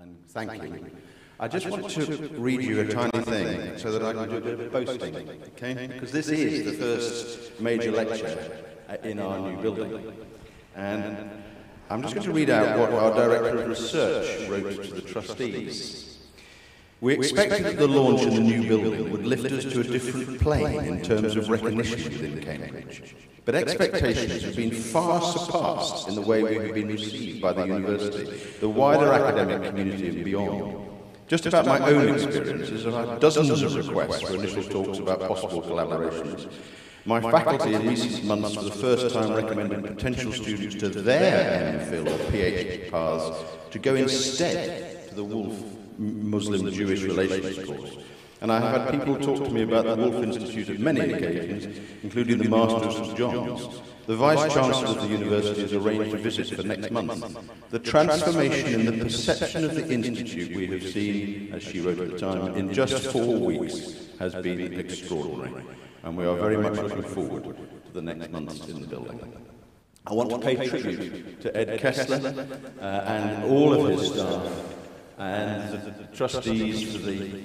and thank you. I just want to read you a tiny thing so that I can do a bit of boasting, okay? Because this is the first major lecture in our new building. And I'm just going to read out what our Director of Research wrote to the trustees. We expected that the launch of the new building would lift us to a different plane in terms of recognition within Cambridge. But expectations have been far surpassed in the way we have been received by the university, the wider academic community and beyond. Just about my own experiences, I've had dozens of requests for initial talks about possible collaborations. My faculty in recent months for the first time recommended potential students to their MPhil or PhD paths to go instead to the Woolf Muslim-Jewish Relations course. And I have had people talk to me about the Woolf Institute at many occasions, including the Master of St John's. The Vice-Chancellor of the University has arranged a visit for next month. The transformation in the perception of the Institute we have seen, as she wrote at the time, in just 4 weeks has been extraordinary. And we are very much looking forward to the next months in the building. I want to pay tribute to Ed Kessler and all of his staff and the trustees for the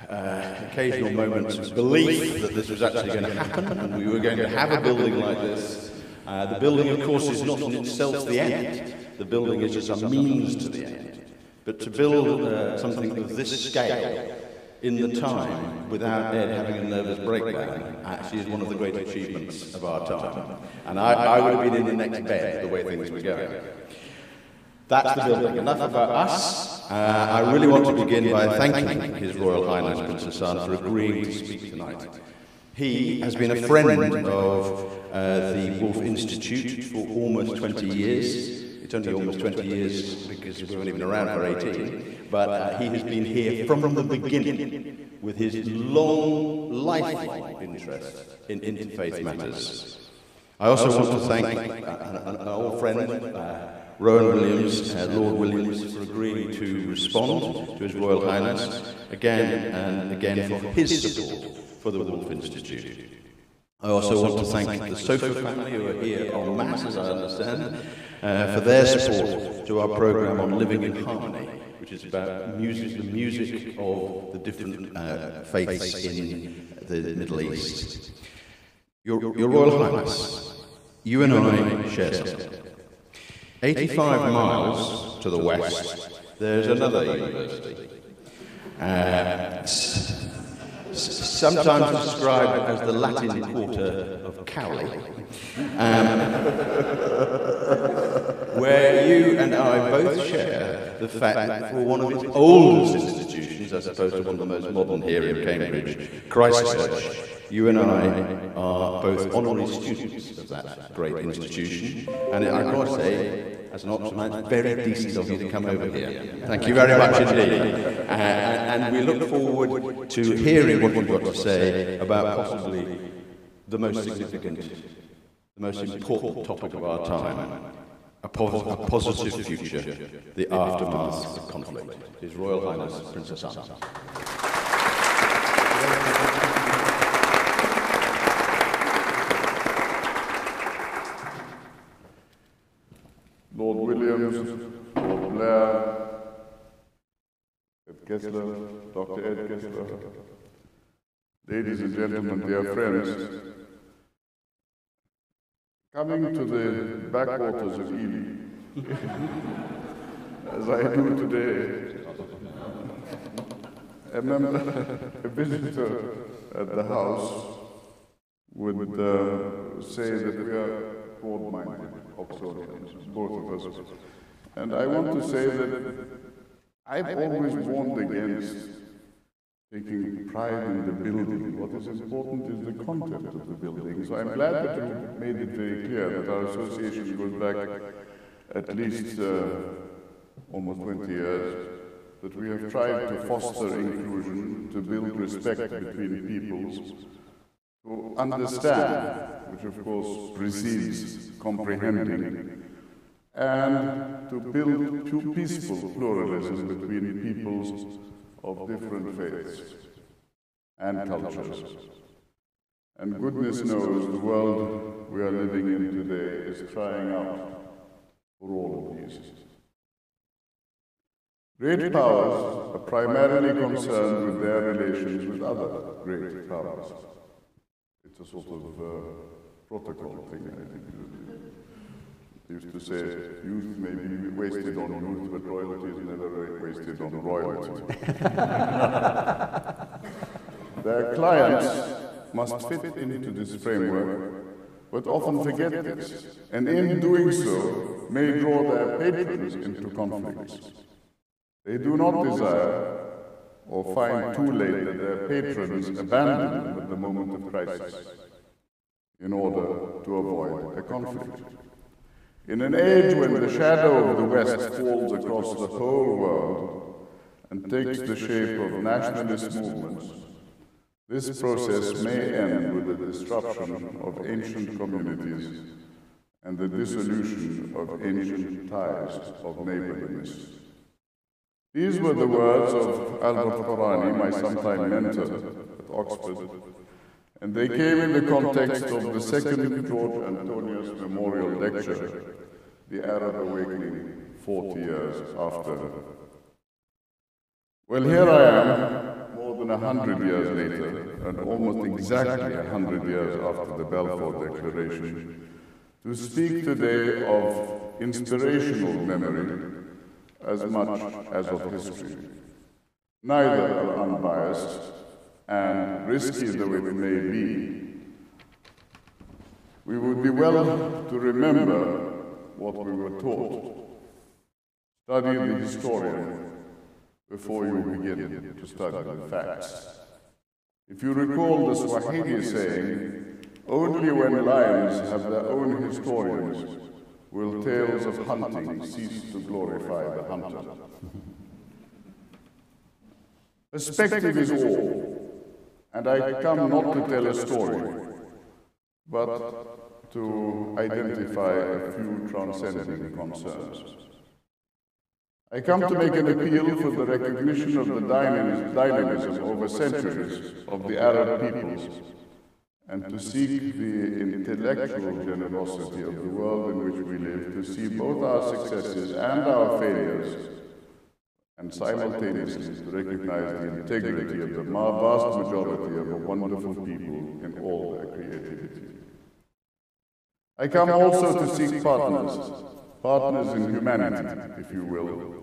occasional moments of belief that this was actually going to happen and we were going to have a building like this. The building, of course, is not in itself the end. The building is just a means to the end. But to build something of this scale in the time without Ed having a nervous breakdown actually is one of the great achievements of our time. And I would have been in the next bed the way things were going. That's the building. Enough about us. I really want to begin by thanking His Royal Highness Prince Hassan for agreeing to speak tonight. He has been a friend of the Woolf Institute for almost 20 years. It's only almost 20 years because we've only been around for 18, but he has been here from the beginning with his lifelong interest in interfaith matters. I also want to thank an old friend, Rowan Williams, Lord Williams, for agreeing to respond to His Royal Highness again and again for his support for the Woolf Institute. I also want to thank the Sofa family who are here en masse, as I understand, for their support to our programme on Living in Harmony, which is about music, the music of the different faiths in the Middle East. Your Royal Highness, you and I share something. 85 miles to the west, there's another university. Sometimes described as the Latin Quarter of Cowley, where you and I both share the fact that for one of its oldest institutions, as opposed to one of the most modern here in Cambridge, Christ Church, you and I are both honorary students of that great institution, and I've got to say, as an Oxford, it's very decent of you to come over here. Thank you very much indeed. And we look forward to hearing what you've got to say about possibly the most significant, the most important topic of our time, a positive future, the aftermath of conflict. His Royal Highness Prince Hassan. Lord Williams, Lord Blair, Ed Kessler, Dr. Ed Kessler, ladies and gentlemen, dear friends, coming to the backwaters of Ely, as I do today, a visitor at the house would say that we are broad-minded Oxonians, both of us. And I want to say that I've always warned against taking pride in the building. What is important is the content of the building. So I'm glad that you made it very clear that our association goes back at least almost 20 years, that we have tried to foster inclusion, to build respect between peoples, to understand, which of course precedes comprehending, and to build peaceful pluralism between peoples of different faiths and cultures. And goodness knows the world we are living in today is crying out for all of these. Great powers are primarily concerned with their relations with other great powers. It's a sort of protocol thing, I think. They used to say, youth may be wasted on youth, but royalty is never wasted on royalty. Their clients must fit into this framework, but often forget this, and in doing so, may draw their patrons into conflicts. They do not desire or find too late that their patrons abandon them at the moment of crisis in order to avoid a conflict. In an age when the shadow of the West falls across the whole world and takes the shape of nationalist movements, this process may end with the disruption of ancient communities and the dissolution of ancient ties of neighborliness. These were the words of Albert Hourani, my sometime mentor at Oxford, and they came in the context of the second George Antonius Memorial Lecture, The Arab Awakening 40 years after. Well, here I am, more than 100 years later, and almost exactly 100 years after the Balfour Declaration, to speak today of inspirational memory as much as of history. Neither are unbiased, and risky though it may be, we would be well to remember what we were taught. Study the historian before you begin to study the facts. If you recall the Swahili saying, only when lions have their own historians will tales of hunting cease to glorify the hunter. Perspective is all, and I come not to tell a story, but to identify a few transcending concerns. I come to make an appeal for the recognition of the dynamism over centuries of the Arab peoples, and to seek the intellectual generosity of the world in which we live, to see both our successes and our failures, and simultaneously to recognize the integrity of the vast majority of a wonderful people in all their creativity. I come also to seek partners in humanity, if you will,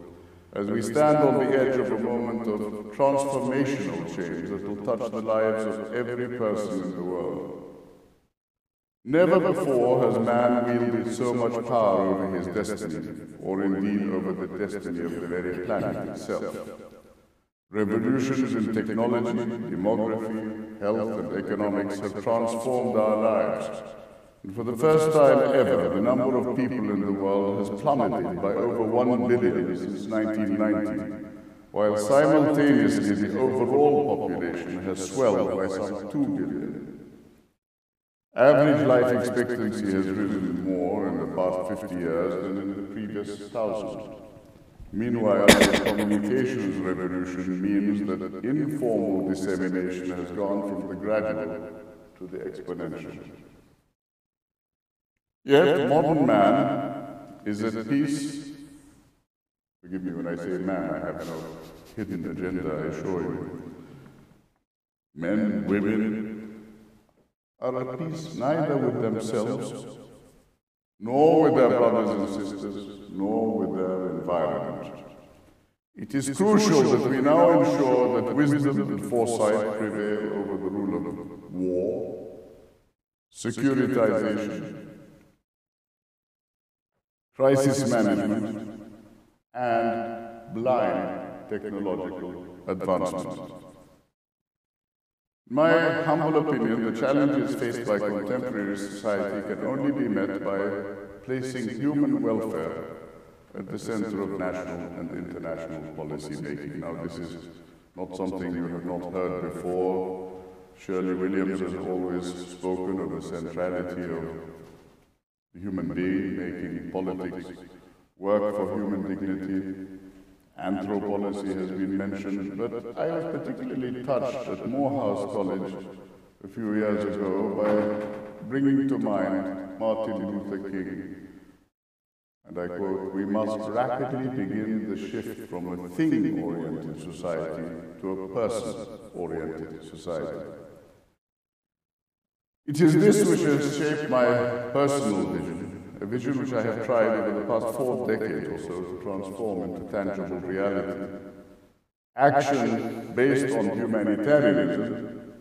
as we stand on the edge of a moment of transformational change that will touch the lives of every person in the world. Never before has man wielded so much power over his destiny, or indeed over the destiny of the very planet itself. Revolutions in technology, demography, health, and economics have transformed our lives. And for the first time ever, the number of people in the world has plummeted by over 1 billion since 1990, while simultaneously the overall population has swelled by some 2 billion. Average life expectancy has risen more in the past 50 years than in the previous 1,000. Meanwhile, the communications revolution means that informal dissemination has gone from the gradual to the exponential. Yet, modern man is at peace. Forgive me when I say man, I have no hidden agenda, I assure you. Men, women are at peace neither with themselves, nor with their brothers and sisters, nor with their environment. It is crucial that we now ensure that wisdom and foresight prevail over the rule of war, securitization, crisis management, and blind technological advancement. In my humble opinion, the challenges faced by contemporary society can only be met by placing human welfare at the center of national and international policy making. Now, this is not something you have not heard before. Shirley Williams has always spoken of the centrality of the human being, making politics work for human dignity. Anthropology has been mentioned, but I was particularly touched at Morehouse College a few years ago by bringing to mind Martin Luther King and I quote, "We must rapidly begin the shift from a thing-oriented society to a person-oriented society." It is this which has shaped my personal vision, a vision which I have tried over the past 4 decades or so to transform into tangible reality. Action based on humanitarianism,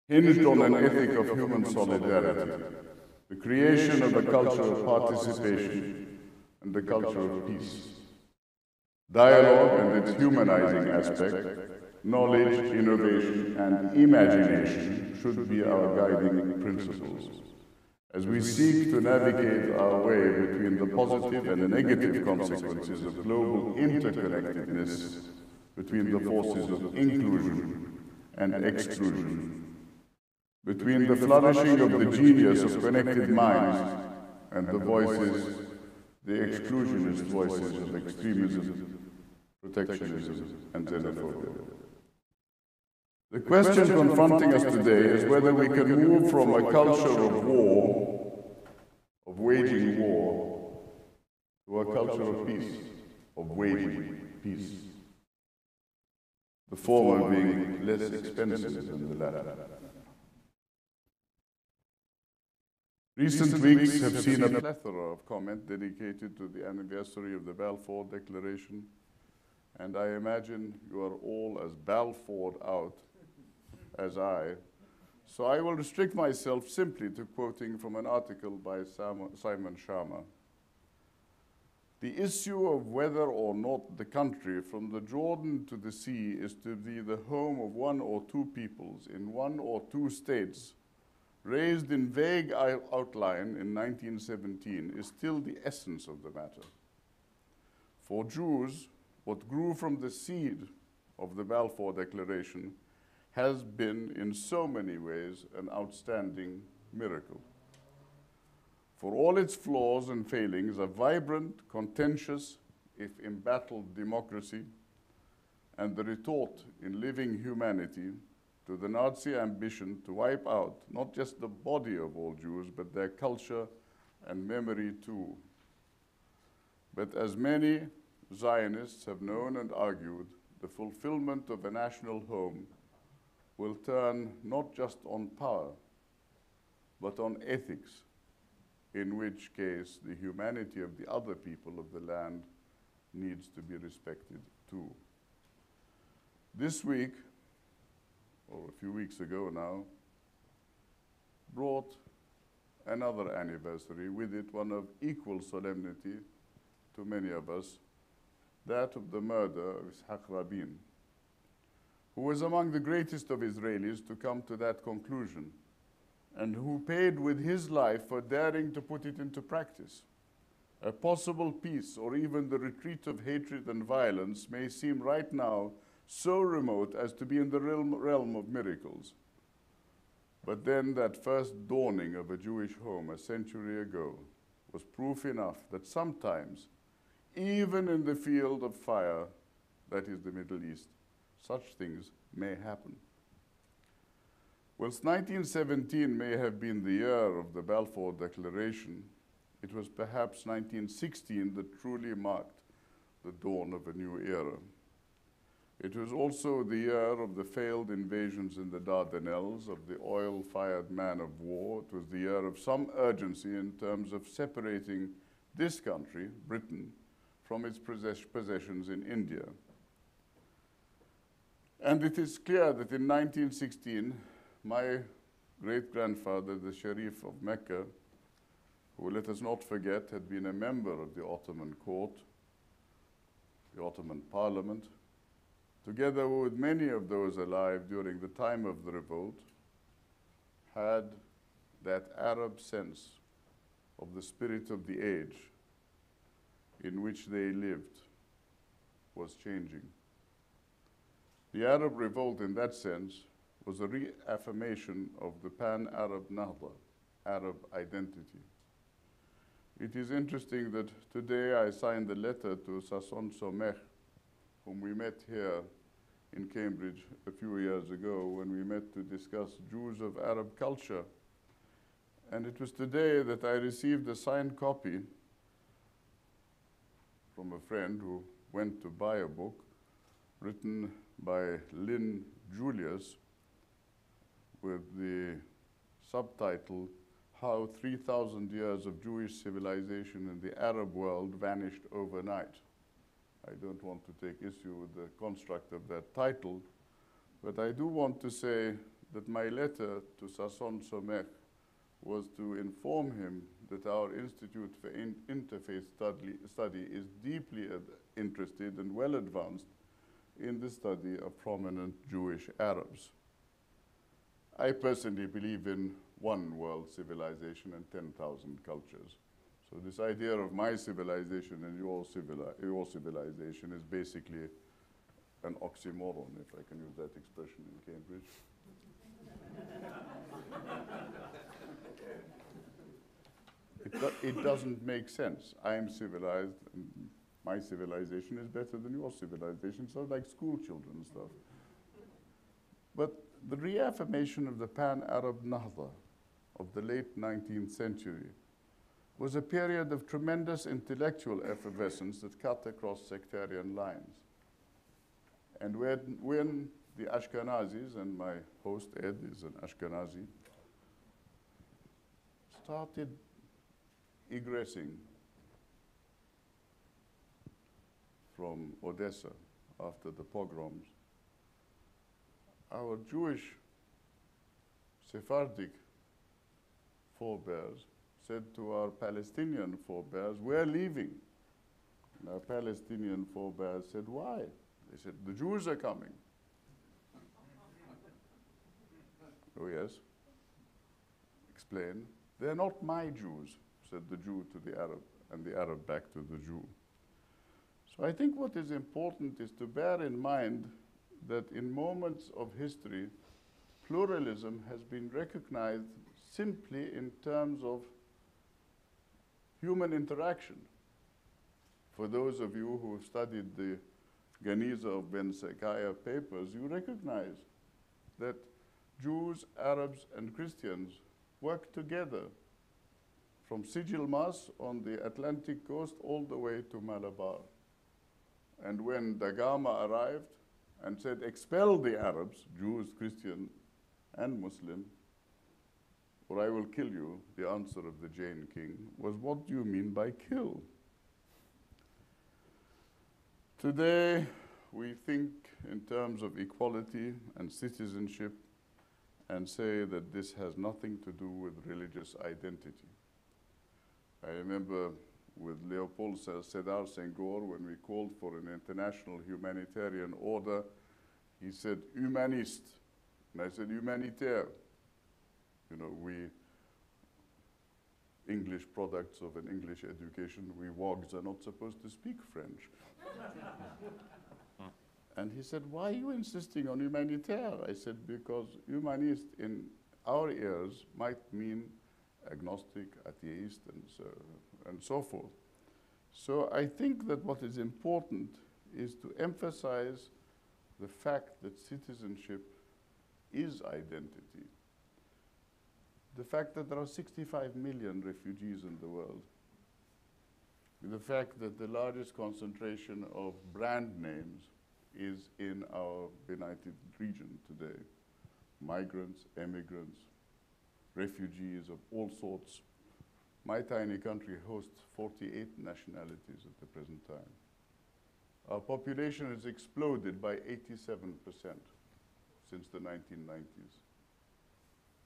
hinged on an ethic of human solidarity, the creation of a culture of participation and the culture of peace. Dialogue and its humanizing aspect, knowledge, innovation, and imagination should be our guiding principles as we seek to navigate our way between the positive and the negative consequences of global interconnectedness, between the forces of inclusion and exclusion, between the flourishing of the genius of connected minds and the voices, the exclusionist voices of extremism, protectionism, and xenophobia. The question confronting us today is whether we can move from a culture of war, of waging war, to a culture of peace, of waging peace. The former being less expensive than the latter. Recent weeks have seen a plethora of comment dedicated to the anniversary of the Balfour Declaration, and I imagine you are all as Balfoured out as I. So I will restrict myself simply to quoting from an article by Simon Sharma. The issue of whether or not the country from the Jordan to the sea is to be the home of 1 or 2 peoples in 1 or 2 states, raised in vague outline in 1917, is still the essence of the matter. For Jews, what grew from the seed of the Balfour Declaration has been in so many ways an outstanding miracle. For all its flaws and failings, a vibrant, contentious, if embattled democracy, and the retort in living humanity to the Nazi ambition to wipe out not just the body of all Jews, but their culture and memory too. But as many Zionists have known and argued, the fulfillment of a national home will turn not just on power, but on ethics, in which case the humanity of the other people of the land needs to be respected too. This week, or a few weeks ago now, brought another anniversary, with it one of equal solemnity to many of us, that of the murder of Yitzhak Rabin, who was among the greatest of Israelis to come to that conclusion, and who paid with his life for daring to put it into practice. A possible peace, or even the retreat of hatred and violence, may seem right now so remote as to be in the realm of miracles. But then that first dawning of a Jewish home a century ago was proof enough that sometimes, even in the field of fire, that is the Middle East, such things may happen. Whilst 1917 may have been the year of the Balfour Declaration, it was perhaps 1916 that truly marked the dawn of a new era. It was also the year of the failed invasions in the Dardanelles, of the oil-fired man of war. It was the year of some urgency in terms of separating this country, Britain, from its possessions in India. And it is clear that in 1916, my great-grandfather, the Sharif of Mecca, who, let us not forget, had been a member of the Ottoman court, the Ottoman parliament, together with many of those alive during the time of the revolt, had that Arab sense of the spirit of the age in which they lived was changing. The Arab revolt, in that sense, was a reaffirmation of the pan-Arab Nahda, Arab identity. It is interesting that today I signed a letter to Hassan, whom we met here in Cambridge a few years ago when we met to discuss Jews of Arab culture. And it was today that I received a signed copy from a friend who went to buy a book written by Lynn Julius with the subtitle, How 3,000 Years of Jewish Civilization in the Arab World Vanished Overnight. I don't want to take issue with the construct of that title, but I do want to say that my letter to Hassan was to inform him that our Institute for Interfaith Study is deeply interested and well advanced in the study of prominent Jewish Arabs. I personally believe in one world civilization and 10,000 cultures. So this idea of my civilization and your civilization is basically an oxymoron, if I can use that expression in Cambridge. It doesn't make sense. I am civilized, and my civilization is better than your civilization, so like school children and stuff. But the reaffirmation of the pan-Arab Nahda of the late 19th century was a period of tremendous intellectual effervescence that cut across sectarian lines. And when the Ashkenazis, and my host Ed is an Ashkenazi, started egressing from Odessa after the pogroms, our Jewish Sephardic forebears said to our Palestinian forebears, we're leaving. And our Palestinian forebears said, why? They said, the Jews are coming. Oh, yes. Explain. They're not my Jews, said the Jew to the Arab, and the Arab back to the Jew. So I think what is important is to bear in mind that in moments of history, pluralism has been recognized simply in terms of human interaction. For those of you who have studied the Geniza of Ben Sekaya papers, you recognize that Jews, Arabs, and Christians work together from Sijil Mas on the Atlantic coast all the way to Malabar. And when Da Gama arrived and said, expel the Arabs, Jews, Christian, and Muslim, or I will kill you, the answer of the Jain king was, what do you mean by kill? Today, we think in terms of equality and citizenship and say that this has nothing to do with religious identity. I remember with Leopold Sédar Senghor, when we called for an international humanitarian order, he said, humaniste. And I said, humanitaire. You know, we English products of an English education, we wogs are not supposed to speak French. And he said, why are you insisting on humanitaire? I said, because humanist in our ears might mean agnostic, atheist, and so forth. So I think that what is important is to emphasize the fact that citizenship is identity. The fact that there are 65 million refugees in the world. The fact that the largest concentration of brand names is in our benighted region today. Migrants, immigrants, refugees of all sorts. My tiny country hosts 48 nationalities at the present time. Our population has exploded by 87% since the 1990s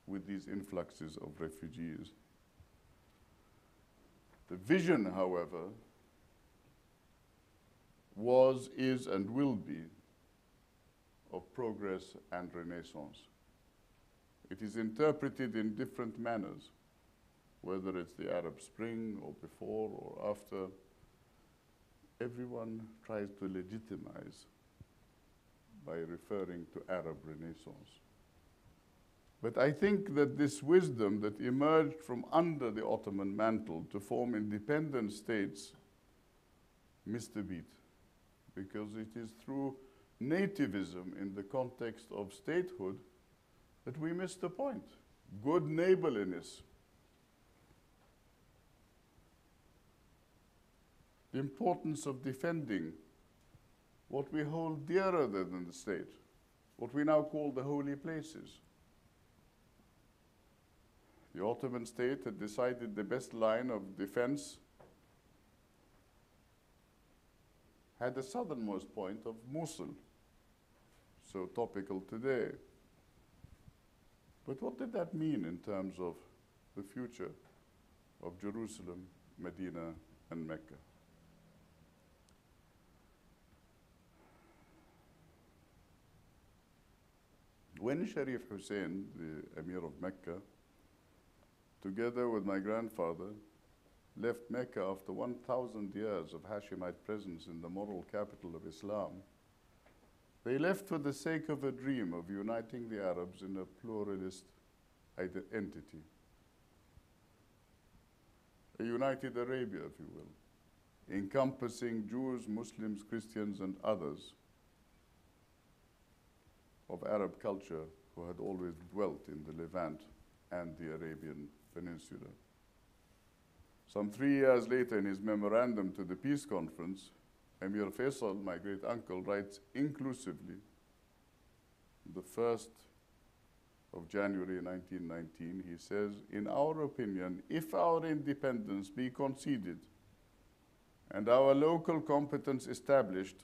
with these influxes of refugees. The vision, however, was, is, and will be of progress and renaissance. It is interpreted in different manners, whether it's the Arab Spring or before or after. Everyone tries to legitimize by referring to Arab Renaissance. But I think that this wisdom that emerged from under the Ottoman mantle to form independent states missed a beat, because it is through nativism in the context of statehood that we missed the point. Good neighborliness. the importance of defending what we hold dearer than the state, what we now call the holy places. The Ottoman state had decided the best line of defense had the southernmost point of Mosul, so topical today. But what did that mean in terms of the future of Jerusalem, Medina, and Mecca? When Sharif Hussein, the Emir of Mecca, together with my grandfather, left Mecca after 1,000 years of Hashemite presence in the moral capital of Islam, they left for the sake of a dream of uniting the Arabs in a pluralist entity. A united Arabia, if you will, encompassing Jews, Muslims, Christians, and others of Arab culture who had always dwelt in the Levant and the Arabian Peninsula. Some 3 years later, in his memorandum to the peace conference, Emir Faisal, my great uncle, writes inclusively, the 1st of January 1919, he says, "In our opinion, if our independence be conceded and our local competence established,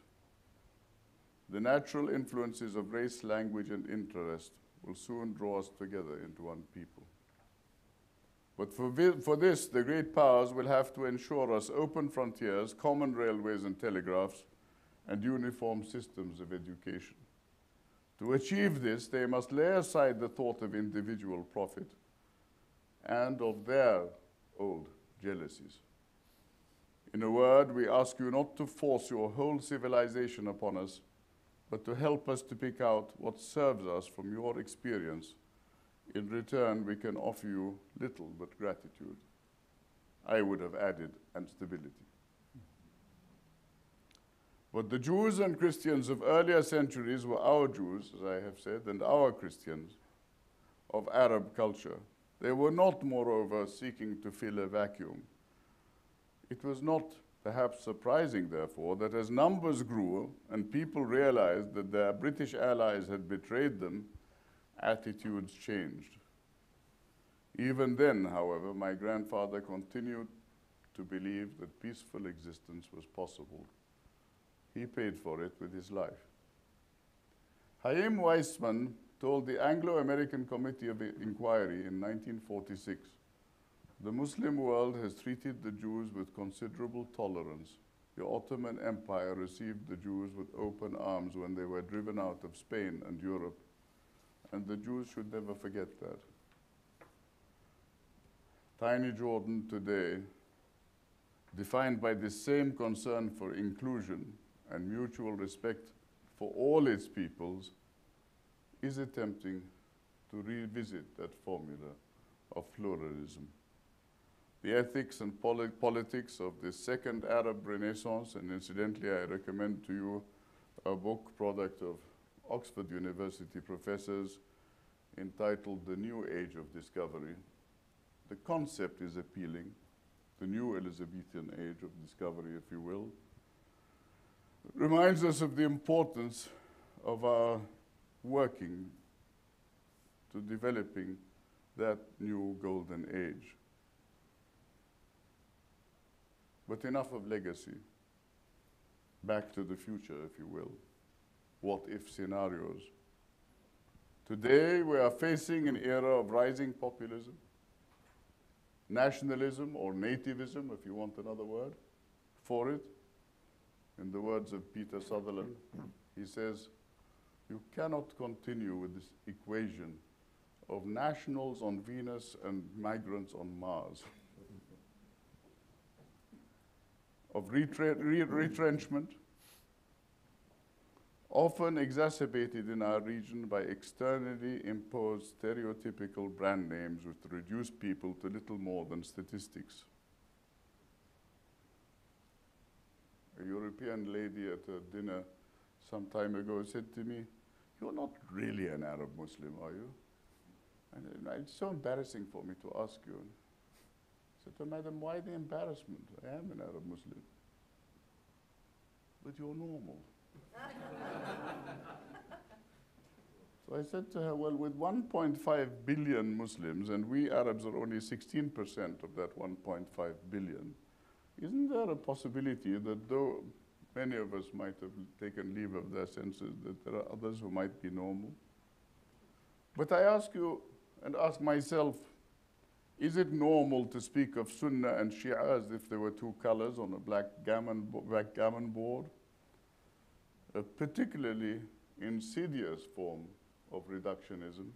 the natural influences of race, language, and interest will soon draw us together into one people. But for this, the great powers will have to ensure us open frontiers, common railways and telegraphs, and uniform systems of education. To achieve this, they must lay aside the thought of individual profit and of their old jealousies. In a word, we ask you not to force your whole civilization upon us, but to help us to pick out what serves us from your experience. In return, we can offer you little but gratitude." I would have added, and stability. But the Jews and Christians of earlier centuries were our Jews, as I have said, and our Christians of Arab culture. They were not, moreover, seeking to fill a vacuum. It was not perhaps surprising, therefore, that as numbers grew and people realized that their British allies had betrayed them, attitudes changed. Even then, however, my grandfather continued to believe that peaceful existence was possible. He paid for it with his life. Chaim Weizmann told the Anglo-American Committee of Inquiry in 1946, "The Muslim world has treated the Jews with considerable tolerance. The Ottoman Empire received the Jews with open arms when they were driven out of Spain and Europe, and the Jews should never forget that." Tiny Jordan today, defined by the same concern for inclusion and mutual respect for all its peoples, is attempting to revisit that formula of pluralism. The ethics and politics of the second Arab Renaissance, and incidentally, I recommend to you a book, product of Oxford University professors, entitled The New Age of Discovery. The concept is appealing, the new Elizabethan age of discovery, if you will. It reminds us of the importance of our working to developing that new golden age. But enough of legacy. Back to the future, if you will. What-if scenarios. Today, we are facing an era of rising populism, nationalism, or nativism, if you want another word for it. In the words of Peter Sutherland, he says, "You cannot continue with this equation of nationals on Venus and migrants on Mars, of retrenchment, often exacerbated in our region by externally imposed stereotypical brand names which reduce people to little more than statistics." A European lady at a dinner some time ago said to me, "You're not really an Arab Muslim, are you?" And it's so embarrassing for me to ask you. I said to her, "Madam, why the embarrassment? I am an Arab Muslim." but you're normal. So I said to her, well, with 1.5 billion Muslims, and we Arabs are only 16% of that 1.5 billion, isn't there a possibility that though many of us might have taken leave of their senses, that there are others who might be normal? But I ask you, and ask myself, is it normal to speak of Sunnah and Shia as if they were two colors on a backgammon board? A particularly insidious form of reductionism,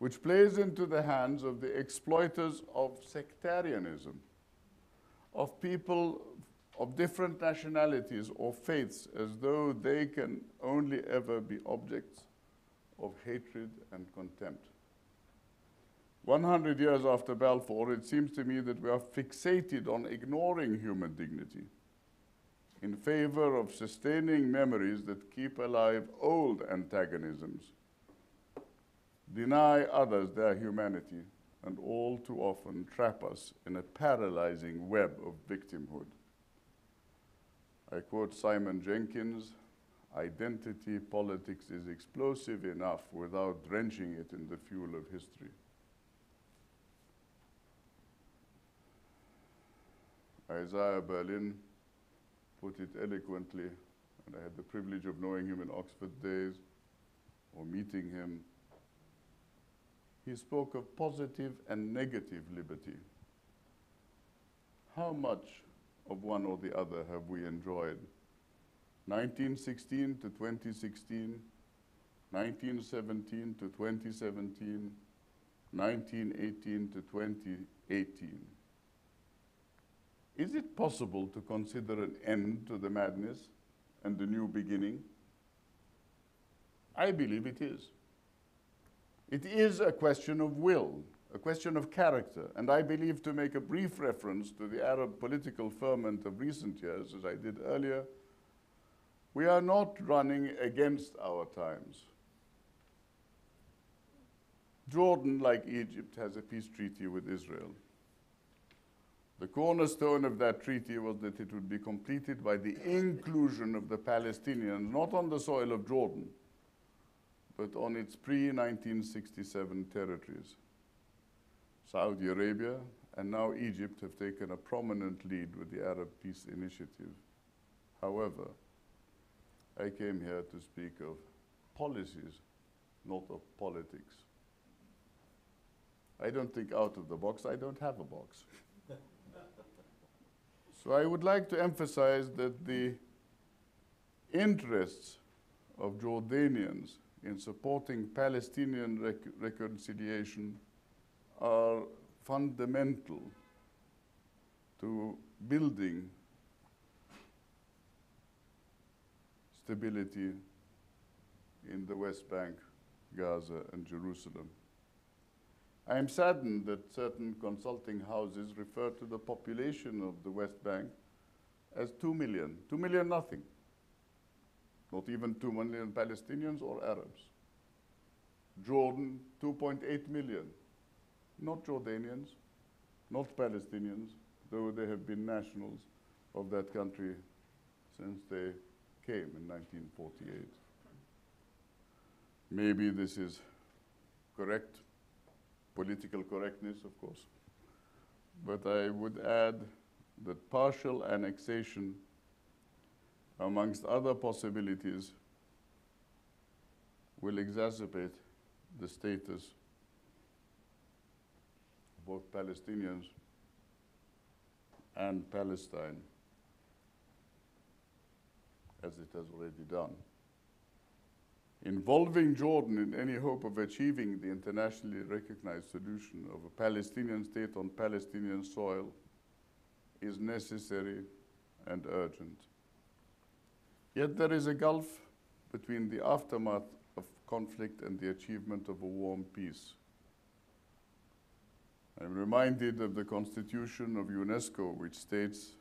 which plays into the hands of the exploiters of sectarianism, of people of different nationalities or faiths, as though they can only ever be objects of hatred and contempt. 100 years after Balfour, it seems to me that we are fixated on ignoring human dignity in favor of sustaining memories that keep alive old antagonisms, deny others their humanity, and all too often trap us in a paralyzing web of victimhood. I quote Simon Jenkins, "Identity politics is explosive enough without drenching it in the fuel of history." Isaiah Berlin put it eloquently, and I had the privilege of knowing him in Oxford days, or meeting him. He spoke of positive and negative liberty. How much of one or the other have we enjoyed? 1916 to 2016, 1917 to 2017, 1918 to 2018. Is it possible to consider an end to the madness and a new beginning? I believe it is. It is a question of will, a question of character, and I believe, to make a brief reference to the Arab political ferment of recent years, as I did earlier, we are not running against our times. Jordan, like Egypt, has a peace treaty with Israel. The cornerstone of that treaty was that it would be completed by the inclusion of the Palestinians, not on the soil of Jordan, but on its pre-1967 territories. Saudi Arabia and now Egypt have taken a prominent lead with the Arab Peace Initiative. However, I came here to speak of policies, not of politics. I don't think out of the box. I don't have a box. So I would like to emphasize that the interests of Jordanians in supporting Palestinian reconciliation are fundamental to building stability in the West Bank, Gaza, and Jerusalem. I am saddened that certain consulting houses refer to the population of the West Bank as 2 million. 2 million nothing. Not even 2 million Palestinians or Arabs. Jordan, 2.8 million. Not Jordanians, not Palestinians, though they have been nationals of that country since they came in 1948. Maybe this is correct. Political correctness, of course. But I would add that partial annexation, amongst other possibilities, will exacerbate the status of both Palestinians and Palestine, as it has already done. Involving Jordan in any hope of achieving the internationally recognized solution of a Palestinian state on Palestinian soil is necessary and urgent. Yet there is a gulf between the aftermath of conflict and the achievement of a warm peace. I'm reminded of the Constitution of UNESCO, which states,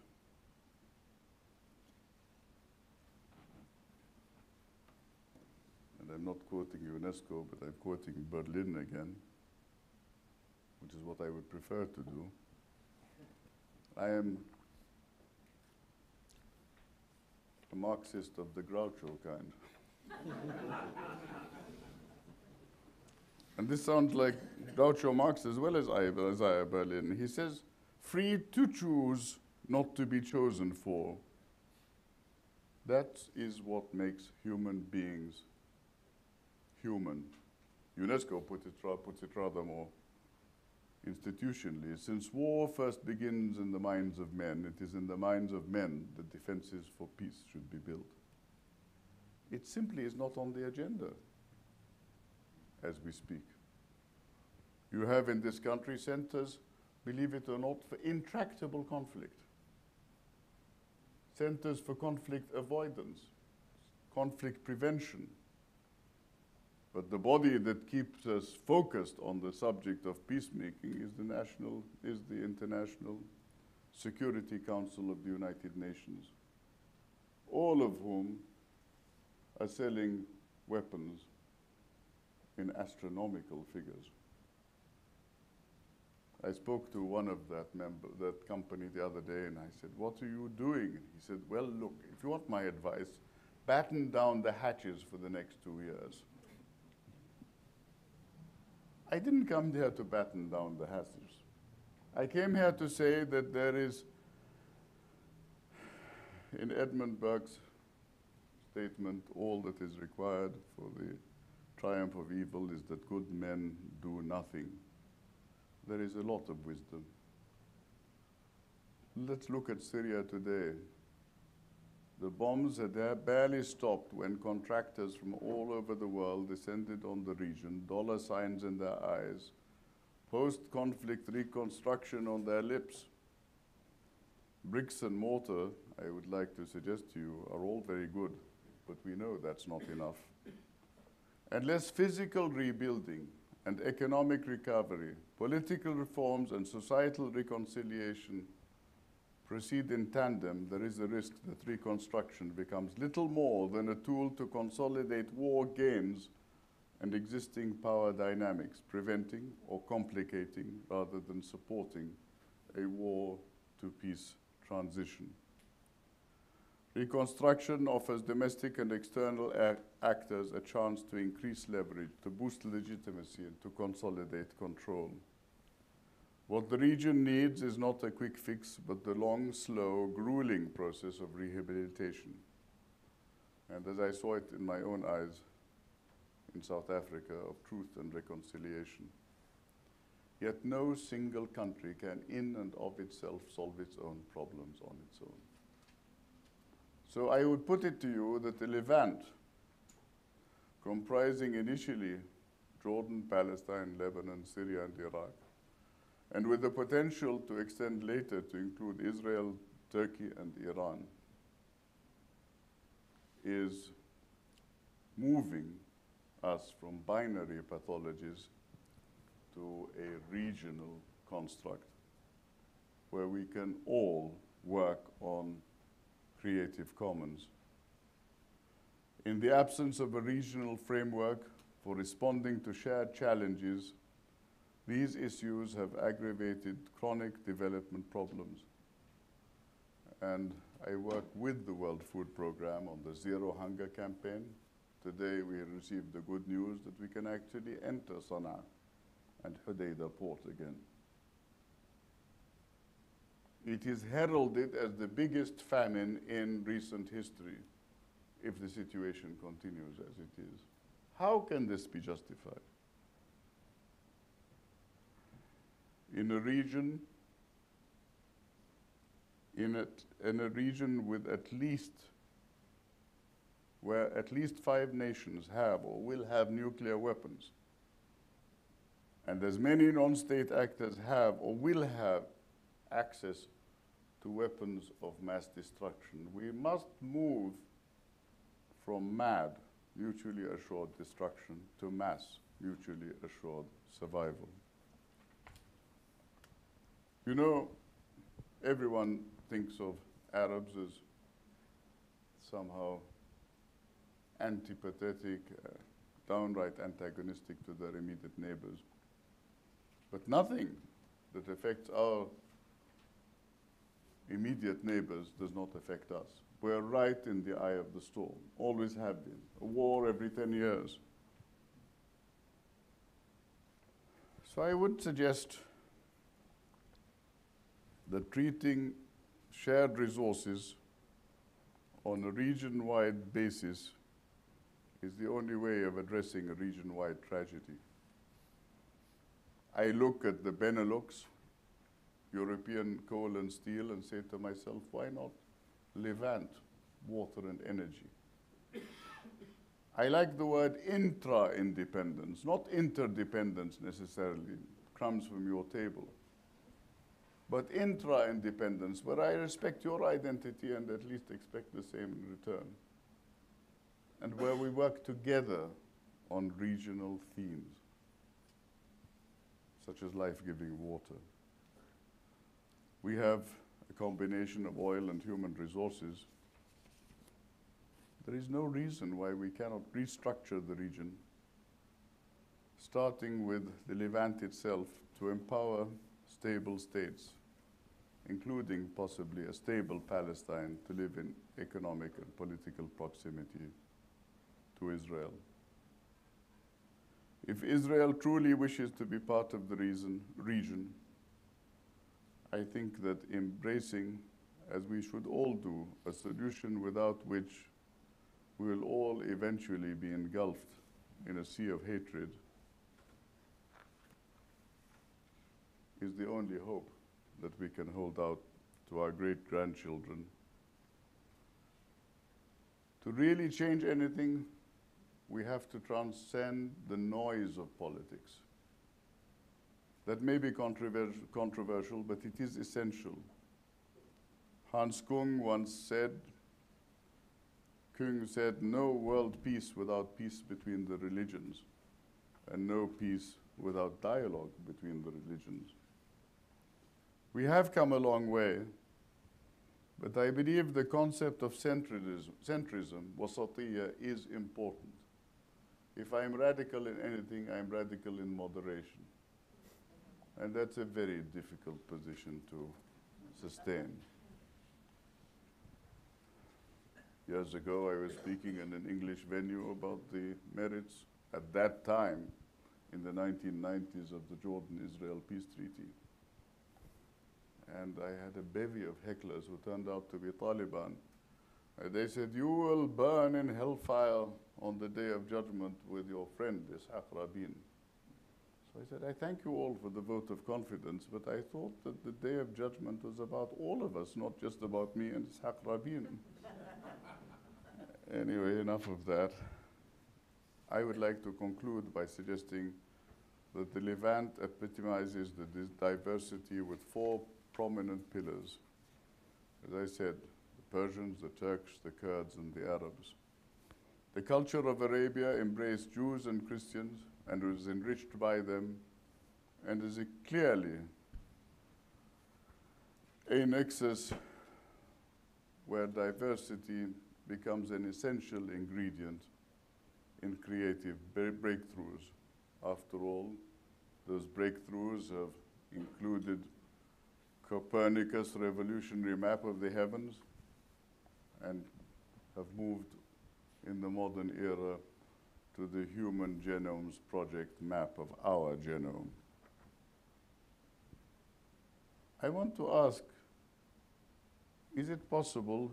and I'm not quoting UNESCO, but I'm quoting Berlin again, which is what I would prefer to do. I am a Marxist of the Groucho kind. And this sounds like Groucho Marx as well as Isaiah Berlin. He says, free to choose, not to be chosen for. That is what makes human beings human. UNESCO puts it rather more institutionally. Since war first begins in the minds of men, it is in the minds of men that defenses for peace should be built. It simply is not on the agenda as we speak. You have in this country centers, believe it or not, for intractable conflict. Centers for conflict avoidance, conflict prevention. But the body that keeps us focused on the subject of peacemaking is the International Security Council of the United Nations, all of whom are selling weapons in astronomical figures. I spoke to one of that company the other day, and I said, what are you doing? He said, well, look, if you want my advice, batten down the hatches for the next 2 years. I didn't come here to batten down the hatches. I came here to say that there is, in Edmund Burke's statement, all that is required for the triumph of evil is that good men do nothing. There is a lot of wisdom. Let's look at Syria today. The bombs had barely stopped when contractors from all over the world descended on the region, dollar signs in their eyes, post-conflict reconstruction on their lips. Bricks and mortar, I would like to suggest to you, are all very good, but we know that's not enough. Unless physical rebuilding and economic recovery, political reforms and societal reconciliation proceed in tandem, there is a risk that reconstruction becomes little more than a tool to consolidate war gains and existing power dynamics, preventing or complicating rather than supporting a war to peace transition. Reconstruction offers domestic and external actors a chance to increase leverage, to boost legitimacy, and to consolidate control. What the region needs is not a quick fix, but the long, slow, grueling process of rehabilitation. And as I saw it in my own eyes in South Africa, of truth and reconciliation. Yet no single country can in and of itself solve its own problems on its own. So I would put it to you that the Levant, comprising initially Jordan, Palestine, Lebanon, Syria, and Iraq, and with the potential to extend later to include Israel, Turkey, and Iran, is moving us from binary pathologies to a regional construct where we can all work on creative commons. In the absence of a regional framework for responding to shared challenges, these issues have aggravated chronic development problems. And I work with the World Food Programme on the Zero Hunger campaign. Today we received the good news that we can actually enter Sana'a and Hodeidah port again. It is heralded as the biggest famine in recent history if the situation continues as it is. How can this be justified? In a region with where at least 5 nations have or will have nuclear weapons, and as many non-state actors have or will have access to weapons of mass destruction, we must move from mad, mutually assured destruction to mass, mutually assured survival. You know, everyone thinks of Arabs as somehow antipathetic, downright antagonistic to their immediate neighbors. But nothing that affects our immediate neighbors does not affect us. we're right in the eye of the storm, always have been. A war every 10 years. So I would suggest that treating shared resources on a region-wide basis is the only way of addressing a region-wide tragedy. I look at the Benelux, European coal and steel, and say to myself, why not Levant, water and energy? I like the word intra-independence, not interdependence necessarily, crumbs from your table, but intra-independence, where I respect your identity and at least expect the same in return, and where we work together on regional themes, such as life-giving water. We have a combination of oil and human resources. There is no reason why we cannot restructure the region, starting with the Levant itself, to empower stable states, including possibly a stable Palestine to live in economic and political proximity to Israel. If Israel truly wishes to be part of the region, I think that embracing, as we should all do, a solution without which we will all eventually be engulfed in a sea of hatred, is the only hope that we can hold out to our great-grandchildren. To really change anything, we have to transcend the noise of politics. That may be controversial, but it is essential. Hans Kung once said, no world peace without peace between the religions, and no peace without dialogue between the religions. We have come a long way, but I believe the concept of centrism, wasatiyya, is important. If I'm radical in anything, I'm radical in moderation. And that's a very difficult position to sustain. Years ago, I was speaking in an English venue about the merits, at that time, in the 1990s, of the Jordan-Israel peace treaty. And I had a bevy of hecklers who turned out to be Taliban. They said, you will burn in hellfire on the day of judgment with your friend, Ishaq Rabin. So I said, I thank you all for the vote of confidence, but I thought that the day of judgment was about all of us, not just about me and Ishaq Rabin. Anyway, enough of that. I would like to conclude by suggesting that the Levant epitomizes the diversity with 4 prominent pillars. As I said, the Persians, the Turks, the Kurds, and the Arabs. The culture of Arabia embraced Jews and Christians and was enriched by them, and is clearly a nexus where diversity becomes an essential ingredient in creative breakthroughs. After all, those breakthroughs have included Copernicus' revolutionary map of the heavens and have moved in the modern era to the Human Genomes Project map of our genome. I want to ask, is it possible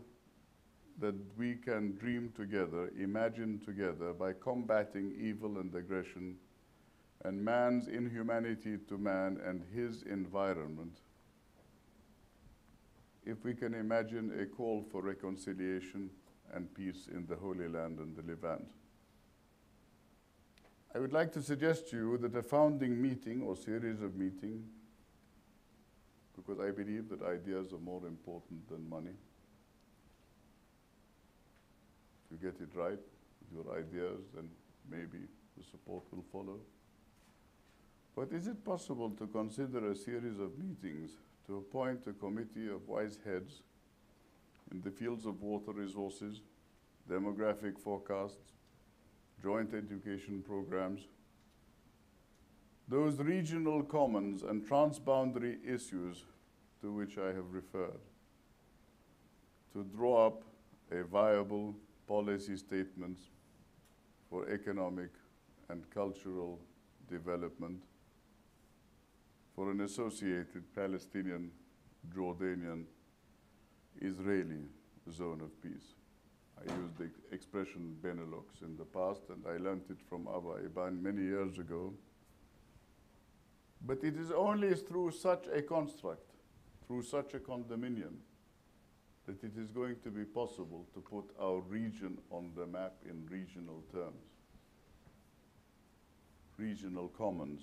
that we can dream together, imagine together, by combating evil and aggression and man's inhumanity to man and his environment, if we can imagine a call for reconciliation and peace in the Holy Land and the Levant? I would like to suggest to you that a founding meeting or series of meetings, because I believe that ideas are more important than money. If you get it right with your ideas, then maybe the support will follow. But is it possible to consider a series of meetings to appoint a committee of wise heads in the fields of water resources, demographic forecasts, joint education programs, those regional commons and transboundary issues to which I have referred, to draw up a viable policy statement for economic and cultural development for an associated Palestinian, Jordanian, Israeli zone of peace. I used the expression Benelux in the past, and I learned it from Abba Iban many years ago. But it is only through such a construct, through such a condominium, that it is going to be possible to put our region on the map in regional terms, regional commons.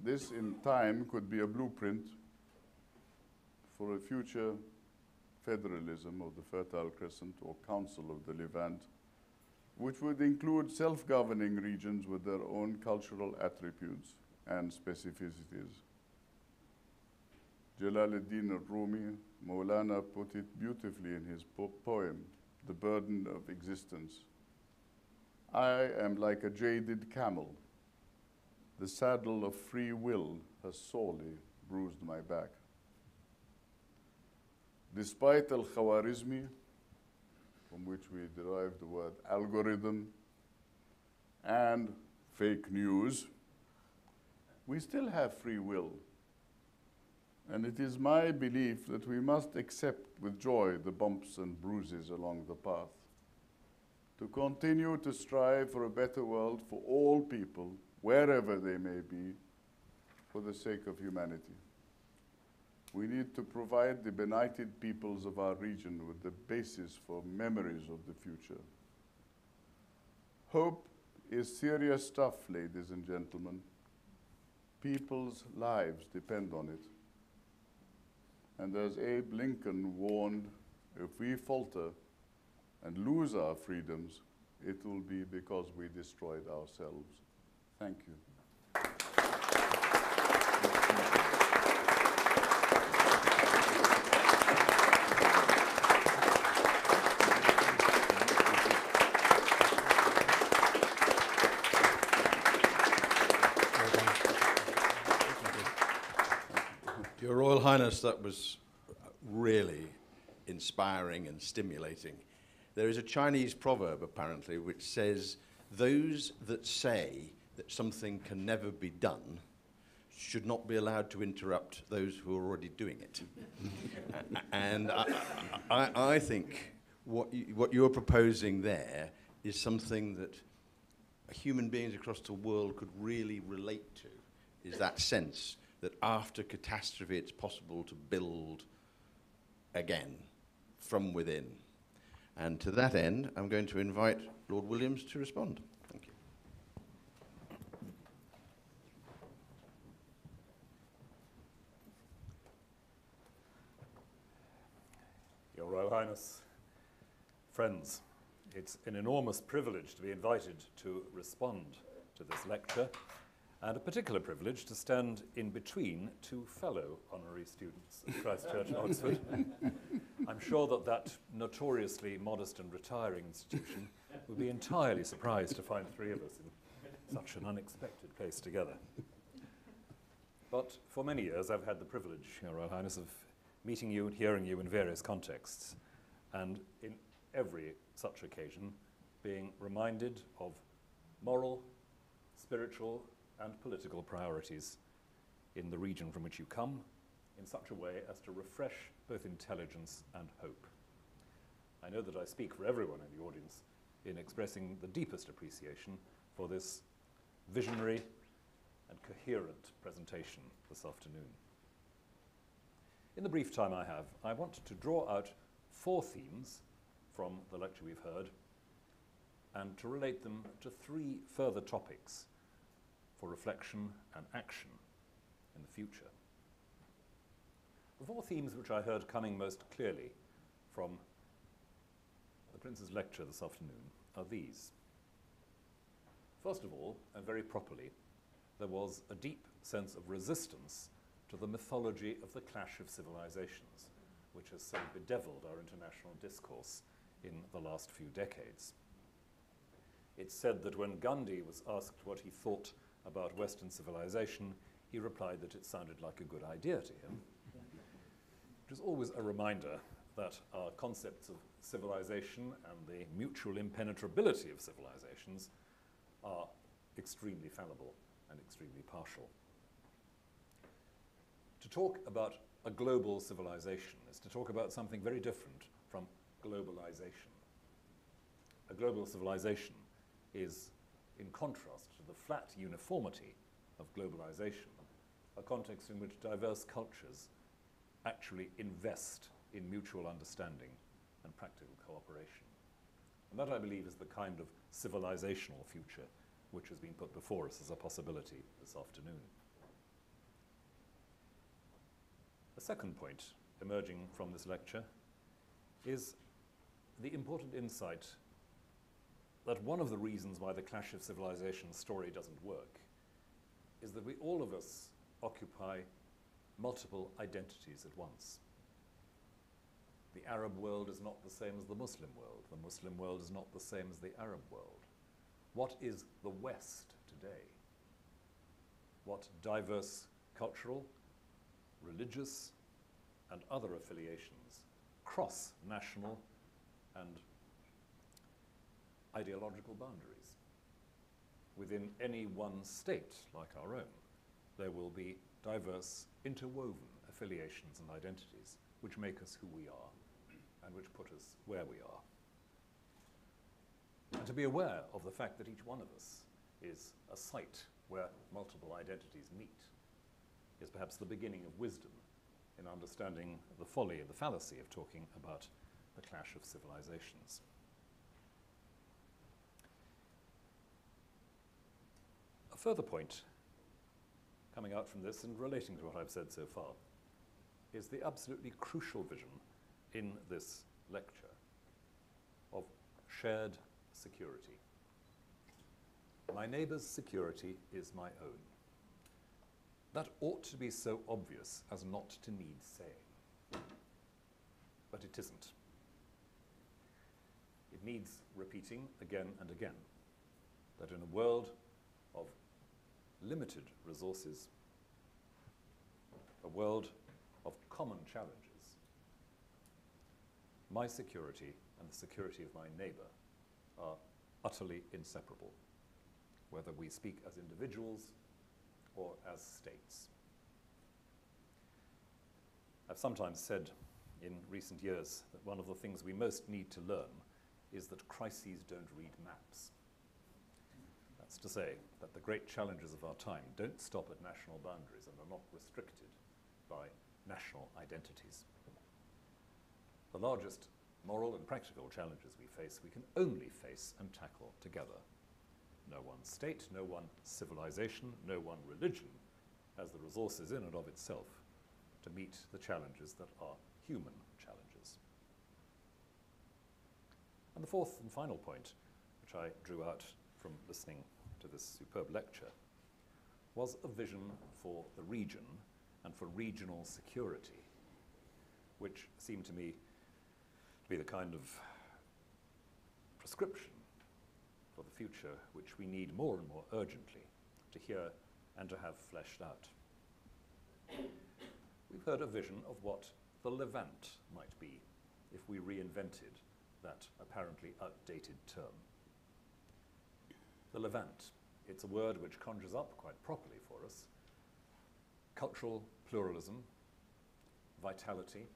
This, in time, could be a blueprint for a future federalism of the Fertile Crescent or Council of the Levant, which would include self-governing regions with their own cultural attributes and specificities. Jalaluddin al-Rumi, Maulana, put it beautifully in his poem, The Burden of Existence. I am like a jaded camel. The saddle of free will has sorely bruised my back. Despite al-Khwarizmi, from which we derive the word algorithm, and fake news, we still have free will. And it is my belief that we must accept with joy the bumps and bruises along the path, to continue to strive for a better world for all people, wherever they may be, for the sake of humanity. We need to provide the benighted peoples of our region with the basis for memories of the future. Hope is serious stuff, ladies and gentlemen. People's lives depend on it. And as Abe Lincoln warned, if we falter and lose our freedoms, it will be because we destroyed ourselves. Thank you. Your Royal Highness, that was really inspiring and stimulating. There is a Chinese proverb, apparently, which says, those that say that something can never be done should not be allowed to interrupt those who are already doing it. And I think what you're proposing there is something that human beings across the world could really relate to, is that sense that after catastrophe it's possible to build again from within. And to that end, I'm going to invite Lord Williams to respond. Thank you. Your Royal Highness, friends, it's an enormous privilege to be invited to respond to this lecture, and a particular privilege to stand in between two fellow honorary students at Christ Church, Oxford. I'm sure that that notoriously modest and retiring institution would be entirely surprised to find three of us in such an unexpected place together. But for many years I've had the privilege, Your Royal Highness, of meeting you and hearing you in various contexts, and in every such occasion being reminded of moral, spiritual, and political priorities in the region from which you come in such a way as to refresh both intelligence and hope. I know that I speak for everyone in the audience in expressing the deepest appreciation for this visionary and coherent presentation this afternoon. In the brief time I have, I want to draw out 4 themes from the lecture we've heard and to relate them to 3 further topics for reflection and action in the future. The 4 themes which I heard coming most clearly from the Prince's lecture this afternoon are these. First of all, and very properly, there was a deep sense of resistance to the mythology of the clash of civilizations, which has so bedeviled our international discourse in the last few decades. It's said that when Gandhi was asked what he thought about Western civilization, he replied that it sounded like a good idea to him. is always a reminder that our concepts of civilization and the mutual impenetrability of civilizations are extremely fallible and extremely partial. To talk about a global civilization is to talk about something very different from globalization. A global civilization is, in contrast to the flat uniformity of globalization, a context in which diverse cultures actually invest in mutual understanding and practical cooperation. And that, I believe, is the kind of civilizational future which has been put before us as a possibility this afternoon. A second point emerging from this lecture is the important insight that one of the reasons why the Clash of Civilizations story doesn't work is that we, all of us, occupy multiple identities at once. The Arab world is not the same as the Muslim world. The Muslim world is not the same as the Arab world. What is the West today? What diverse cultural, religious, and other affiliations cross national and ideological boundaries? Within any one state, like our own, there will be diverse, interwoven affiliations and identities which make us who we are and which put us where we are. And to be aware of the fact that each one of us is a site where multiple identities meet is perhaps the beginning of wisdom in understanding the folly and the fallacy of talking about the clash of civilizations. A further point coming out from this and relating to what I've said so far is the absolutely crucial vision in this lecture of shared security. My neighbour's security is my own. That ought to be so obvious as not to need saying. But it isn't. It needs repeating again and again, that in a world of limited resources, a world of common challenges, my security and the security of my neighbour are utterly inseparable, whether we speak as individuals or as states. I've sometimes said in recent years that one of the things we most need to learn is that crises don't read maps. That's to say that the great challenges of our time don't stop at national boundaries and are not restricted by national identities. The largest moral and practical challenges we face, we can only face and tackle together. No one state, no one civilization, no one religion has the resources in and of itself to meet the challenges that are human challenges. And the fourth and final point, which I drew out from listening to this superb lecture, was a vision for the region and for regional security, which seemed to me to be the kind of prescription for the future which we need more and more urgently to hear and to have fleshed out. We've heard a vision of what the Levant might be if we reinvented that apparently outdated term. The Levant, it's a word which conjures up quite properly for us cultural pluralism, vitality,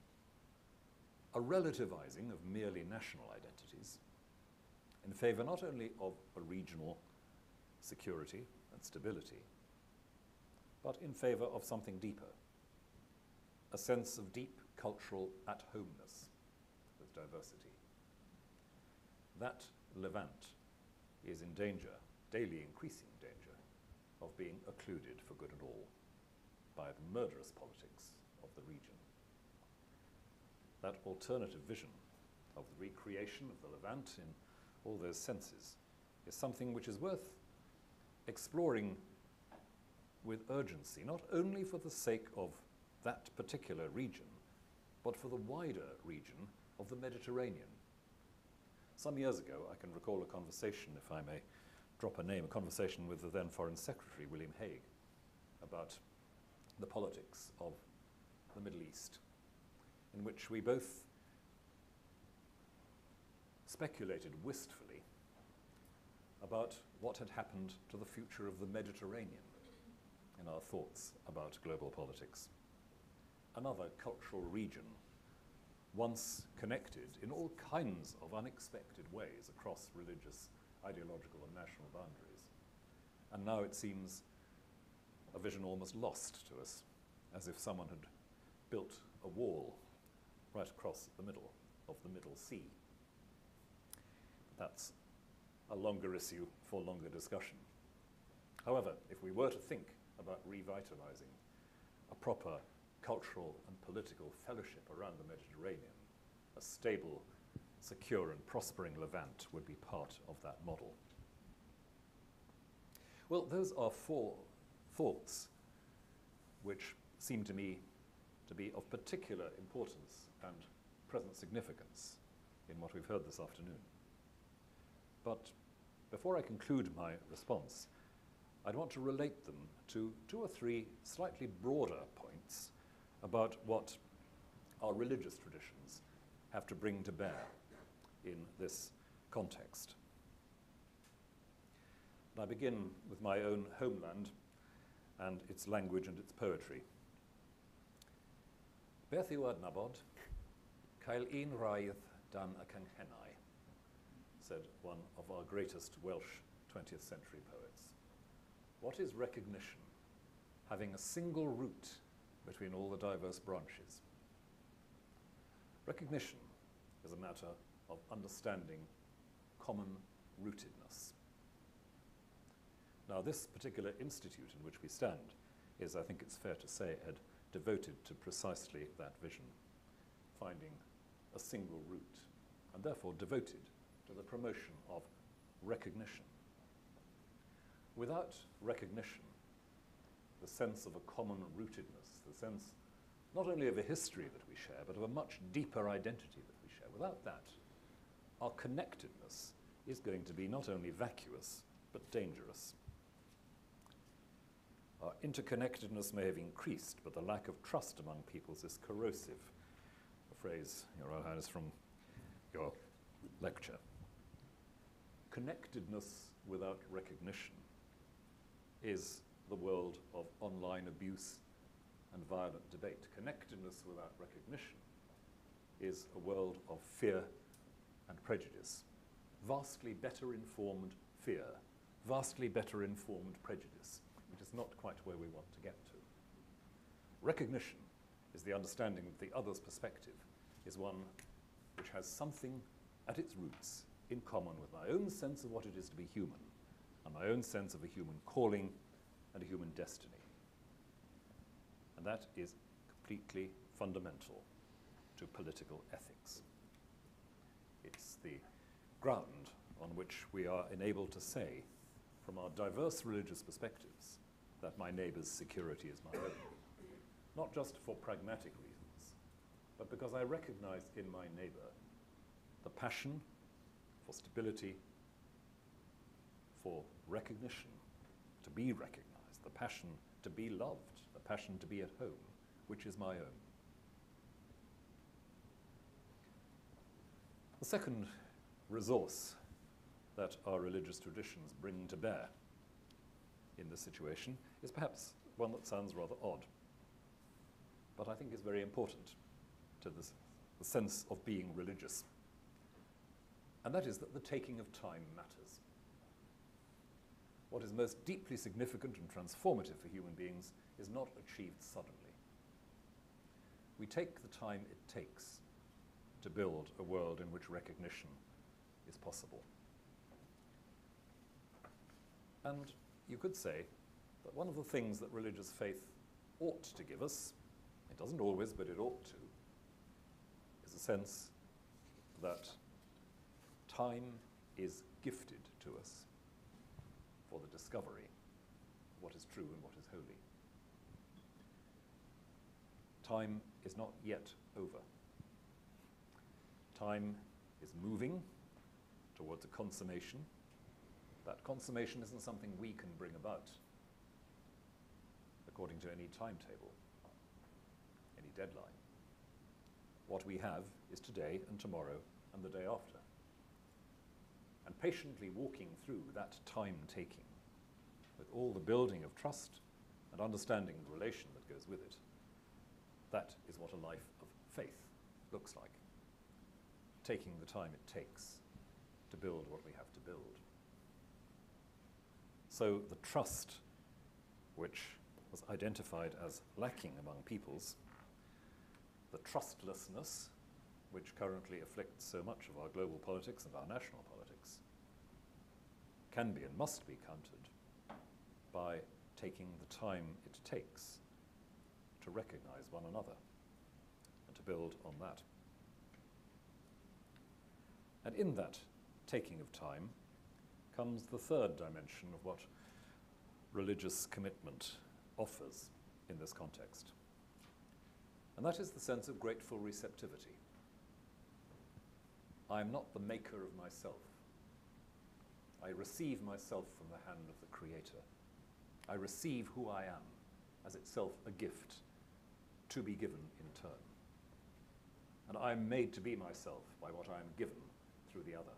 a relativizing of merely national identities in favour not only of a regional security and stability, but in favour of something deeper, a sense of deep cultural at-homeness with diversity. That Levant is in danger, daily increasing danger, of being occluded for good and all by the murderous politics of the region. That alternative vision of the recreation of the Levant in all those senses is something which is worth exploring with urgency, not only for the sake of that particular region, but for the wider region of the Mediterranean. Some years ago, I can recall a conversation, if I may drop a name, a conversation with the then Foreign Secretary, William Hague, about the politics of the Middle East. in which we both speculated wistfully about what had happened to the future of the Mediterranean in our thoughts about global politics. Another cultural region, once connected in all kinds of unexpected ways across religious, ideological, and national boundaries. And now it seems a vision almost lost to us, as if someone had built a wall right across the middle of the Middle Sea. That's a longer issue for longer discussion. However, if we were to think about revitalizing a proper cultural and political fellowship around the Mediterranean, a stable, secure and prospering Levant would be part of that model. Well, those are four thoughts which seem to me to be of particular importance and present significance in what we've heard this afternoon. But before I conclude my response, I'd want to relate them to two or three slightly broader points about what our religious traditions have to bring to bear in this context. And I begin with my own homeland and its language and its poetry. Beth yw adnabod, cael un raidd dan y canghennau, said one of our greatest Welsh 20th century poets. What is recognition? Having a single root between all the diverse branches. Recognition is a matter of understanding common rootedness. Now, this particular institute in which we stand is, I think it's fair to say, Ed, devoted to precisely that vision, finding a single root, and therefore devoted to the promotion of recognition. Without recognition, the sense of a common rootedness, the sense not only of a history that we share, but of a much deeper identity that we share, without that, our connectedness is going to be not only vacuous, but dangerous. Our interconnectedness may have increased, but the lack of trust among peoples is corrosive. A phrase, Your Royal Highness, from your lecture. Connectedness without recognition is the world of online abuse and violent debate. Connectedness without recognition is a world of fear and prejudice. Vastly better informed fear, vastly better informed prejudice, which is not quite where we want to get to. Recognition is the understanding that the other's perspective is one which has something at its roots in common with my own sense of what it is to be human, and my own sense of a human calling and a human destiny. And that is completely fundamental to political ethics. It's the ground on which we are enabled to say, from our diverse religious perspectives, that my neighbour's security is my own. Not just for pragmatic reasons, but because I recognize in my neighbour the passion for stability, for recognition, to be recognized, the passion to be loved, the passion to be at home, which is my own. The second resource that our religious traditions bring to bear in this situation is perhaps one that sounds rather odd, but I think is very important to the sense of being religious. And that is that the taking of time matters. What is most deeply significant and transformative for human beings is not achieved suddenly. We take the time it takes to build a world in which recognition is possible. And you could say that one of the things that religious faith ought to give us, it doesn't always, but it ought to, is a sense that time is gifted to us for the discovery of what is true and what is holy. Time is not yet over. Time is moving towards a consummation. That consummation isn't something we can bring about according to any timetable, any deadline. What we have is today and tomorrow and the day after. And patiently walking through that time-taking, with all the building of trust and understanding the relation that goes with it, that is what a life of faith looks like. Taking the time it takes to build what we have to build. So the trust which was identified as lacking among peoples, the trustlessness which currently afflicts so much of our global politics and our national politics, can be and must be countered by taking the time it takes to recognize one another and to build on that. And in that taking of time comes the third dimension of what religious commitment offers in this context. And that is the sense of grateful receptivity. I am not the maker of myself. I receive myself from the hand of the Creator. I receive who I am as itself a gift to be given in turn. And I am made to be myself by what I am given through the other.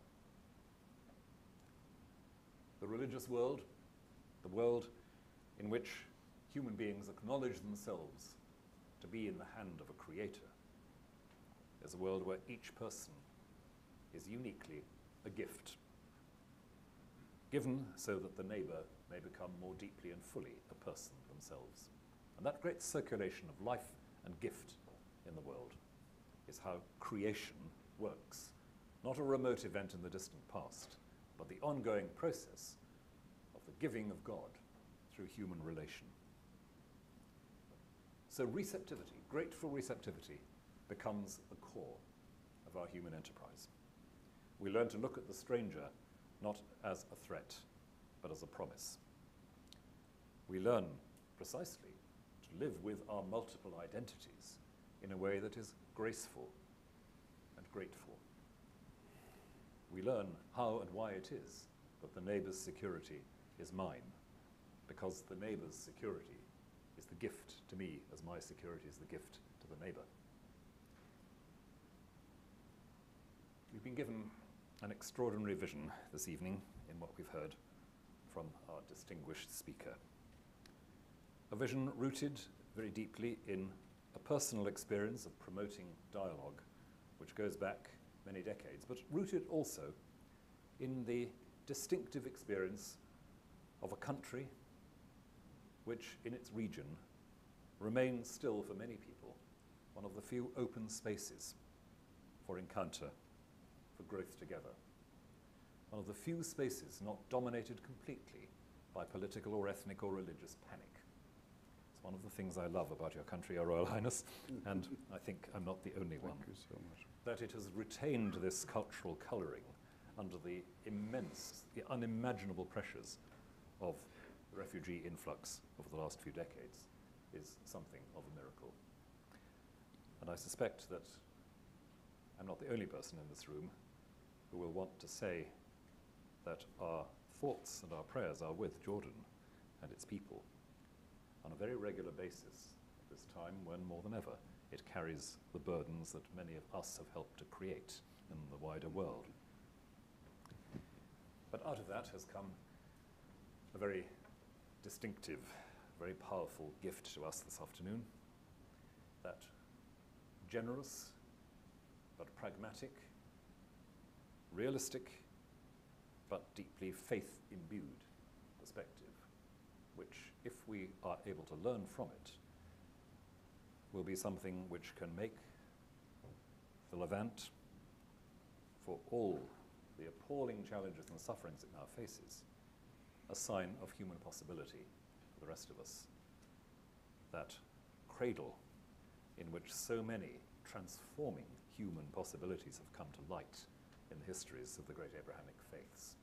The religious world, the world in which human beings acknowledge themselves to be in the hand of a Creator, is a world where each person is uniquely a gift, given so that the neighbour may become more deeply and fully a person themselves. And that great circulation of life and gift in the world is how creation works. Not a remote event in the distant past, but the ongoing process of the giving of God through human relation. So receptivity, grateful receptivity, becomes the core of our human enterprise. We learn to look at the stranger not as a threat, but as a promise. We learn precisely to live with our multiple identities in a way that is graceful and grateful. We learn how and why it is that the neighbour's security is mine, because the neighbour's security is the gift to me as my security is the gift to the neighbour. We've been given an extraordinary vision this evening in what we've heard from our distinguished speaker. A vision rooted very deeply in a personal experience of promoting dialogue, which goes back many decades, but rooted also in the distinctive experience of a country which in its region remains still for many people one of the few open spaces for encounter, for growth together. One of the few spaces not dominated completely by political or ethnic or religious panic. It's one of the things I love about your country, Your Royal Highness, and I think I'm not the only one. Thank you so much. That it has retained this cultural colouring under the immense, the unimaginable pressures of the refugee influx over the last few decades is something of a miracle. And I suspect that I'm not the only person in this room who will want to say that our thoughts and our prayers are with Jordan and its people on a very regular basis at this time when more than ever it carries the burdens that many of us have helped to create in the wider world. But out of that has come a very distinctive, very powerful gift to us this afternoon, that generous but pragmatic, realistic but deeply faith-imbued perspective, which, if we are able to learn from it, will be something which can make the Levant, for all the appalling challenges and sufferings it now faces, a sign of human possibility for the rest of us. That cradle in which so many transforming human possibilities have come to light in the histories of the great Abrahamic faiths.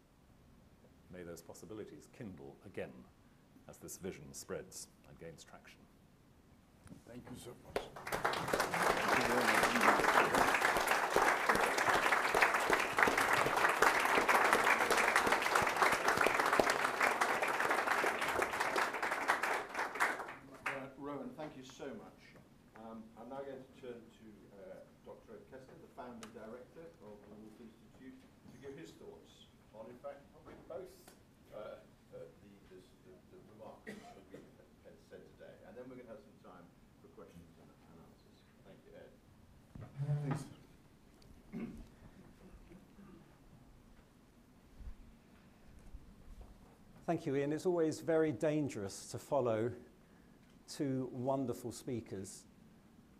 May those possibilities kindle again as this vision spreads and gains traction. Thank you so much. Thank you very much. Rowan, thank you so much. I'm now going to turn to Dr. Thank you, Ian. It's always very dangerous to follow two wonderful speakers,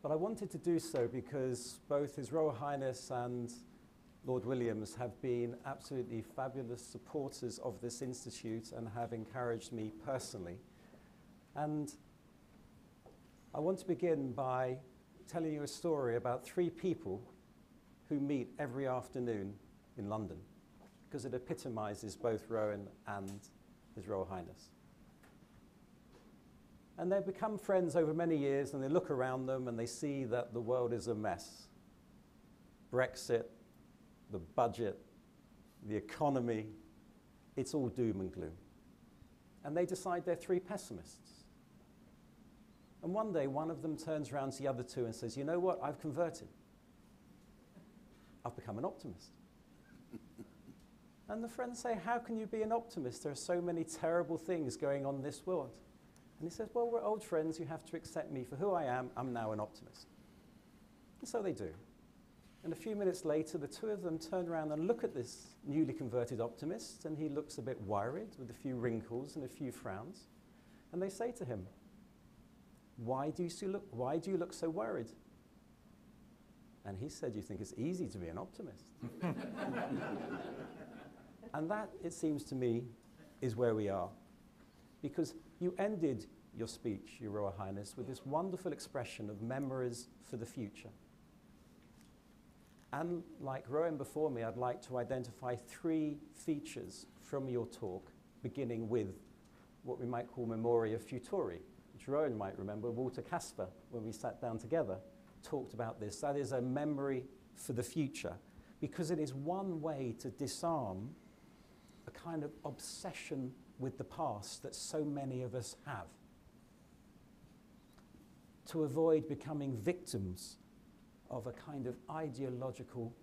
but I wanted to do so because both His Royal Highness and Lord Williams have been absolutely fabulous supporters of this institute and have encouraged me personally. And I want to begin by telling you a story about three people who meet every afternoon in London, because it epitomizes both Rowan and His Royal Highness. And they've become friends over many years, and they look around them and they see that the world is a mess. Brexit, the budget, the economy, it's all doom and gloom. And they decide they're three pessimists. And one day, one of them turns around to the other two and says, you know what, I've converted. I've become an optimist. And the friends say, how can you be an optimist? There are so many terrible things going on in this world. And he says, well, we're old friends. You have to accept me for who I am. I'm now an optimist. And so they do. And a few minutes later, the two of them turn around and look at this newly converted optimist, and he looks a bit worried with a few wrinkles and a few frowns. And they say to him, why do you look so worried? And he said, you think it's easy to be an optimist. And that, it seems to me, is where we are. Because you ended your speech, Your Royal Highness, with this wonderful expression of memories for the future. And like Rowan before me, I'd like to identify three features from your talk, beginning with what we might call Memoria Futuri, which Rowan might remember. Walter Kessler, when we sat down together, talked about this. That is a memory for the future, because it is one way to disarm a kind of obsession with the past that so many of us have, to avoid becoming victims of a kind of ideological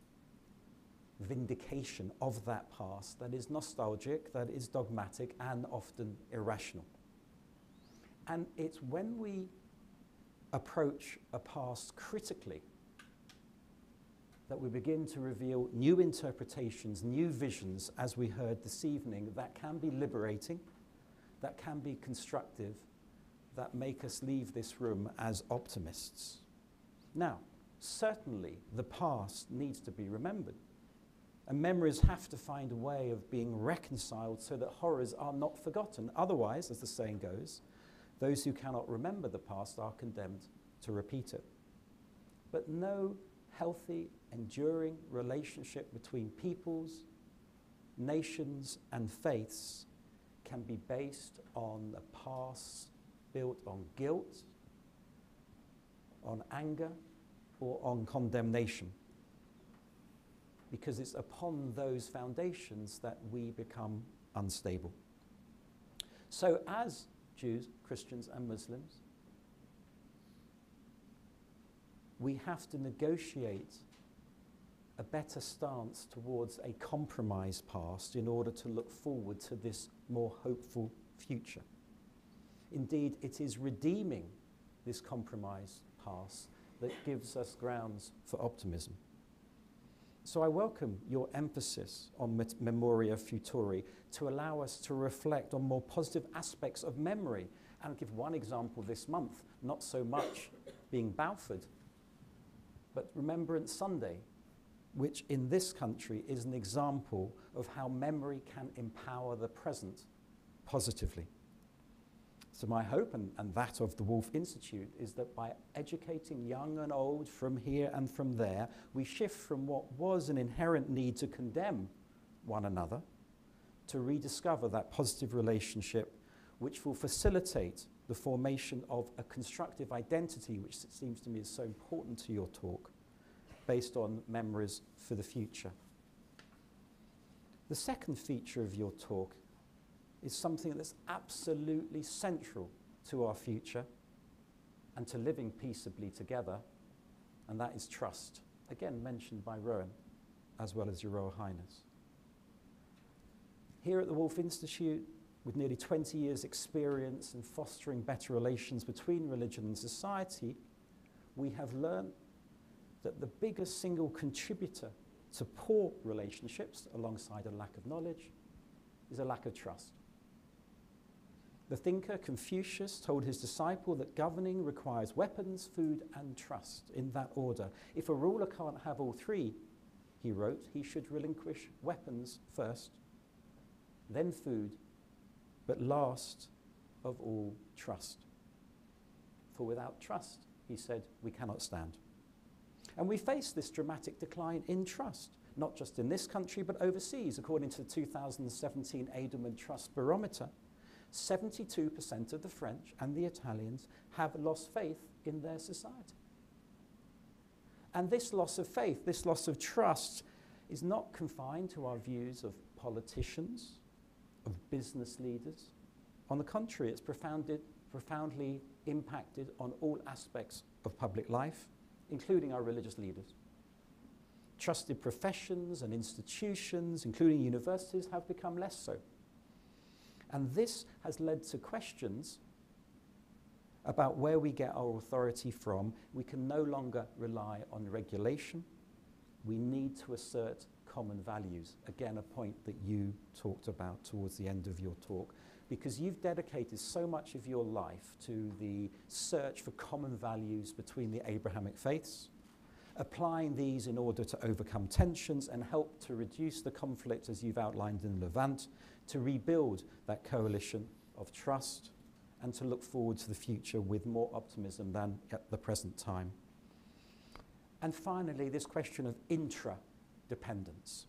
vindication of that past that is nostalgic, that is dogmatic, and often irrational. And it's when we approach a past critically that we begin to reveal new interpretations, new visions, as we heard this evening, that can be liberating, that can be constructive, that make us leave this room as optimists. Now, certainly the past needs to be remembered, and memories have to find a way of being reconciled so that horrors are not forgotten. Otherwise, as the saying goes, those who cannot remember the past are condemned to repeat it. But no healthy, enduring relationship between peoples, nations, and faiths can be based on a past built on guilt, on anger, or on condemnation. Because it's upon those foundations that we become unstable. So as Jews, Christians, and Muslims, we have to negotiate a better stance towards a compromised past in order to look forward to this more hopeful future. Indeed, it is redeeming this compromised past that gives us grounds for optimism. So I welcome your emphasis on Memoria Futuri to allow us to reflect on more positive aspects of memory. And I'll give one example this month, not so much being Balfour, but Remembrance Sunday, which in this country is an example of how memory can empower the present positively. So my hope, and that of the Woolf Institute, is that by educating young and old from here and from there, we shift from what was an inherent need to condemn one another to rediscover that positive relationship which will facilitate the formation of a constructive identity, which it seems to me is so important to your talk, based on memories for the future. The second feature of your talk is something that's absolutely central to our future and to living peaceably together, and that is trust, again mentioned by Rowan, as well as Your Royal Highness. Here at the Woolf Institute, with nearly 20 years' experience in fostering better relations between religion and society, we have learned that the biggest single contributor to poor relationships, alongside a lack of knowledge, is a lack of trust. The thinker Confucius told his disciple that governing requires weapons, food, and trust, in that order. If a ruler can't have all three, he wrote, he should relinquish weapons first, then food, but last of all, trust. For without trust, he said, we cannot stand. And we face this dramatic decline in trust, not just in this country, but overseas. According to the 2017 Edelman Trust Barometer, 72% of the French and the Italians have lost faith in their society. And this loss of faith, this loss of trust, is not confined to our views of politicians, of business leaders. On the contrary, it's profoundly impacted on all aspects of public life, including our religious leaders. Trusted professions and institutions, including universities, have become less so. And this has led to questions about where we get our authority from. We can no longer rely on regulation. We need to assert common values. Again, a point that you talked about towards the end of your talk, because you've dedicated so much of your life to the search for common values between the Abrahamic faiths, applying these in order to overcome tensions and help to reduce the conflict, as you've outlined in Levant, to rebuild that coalition of trust and to look forward to the future with more optimism than at the present time. And finally, this question of intradependence.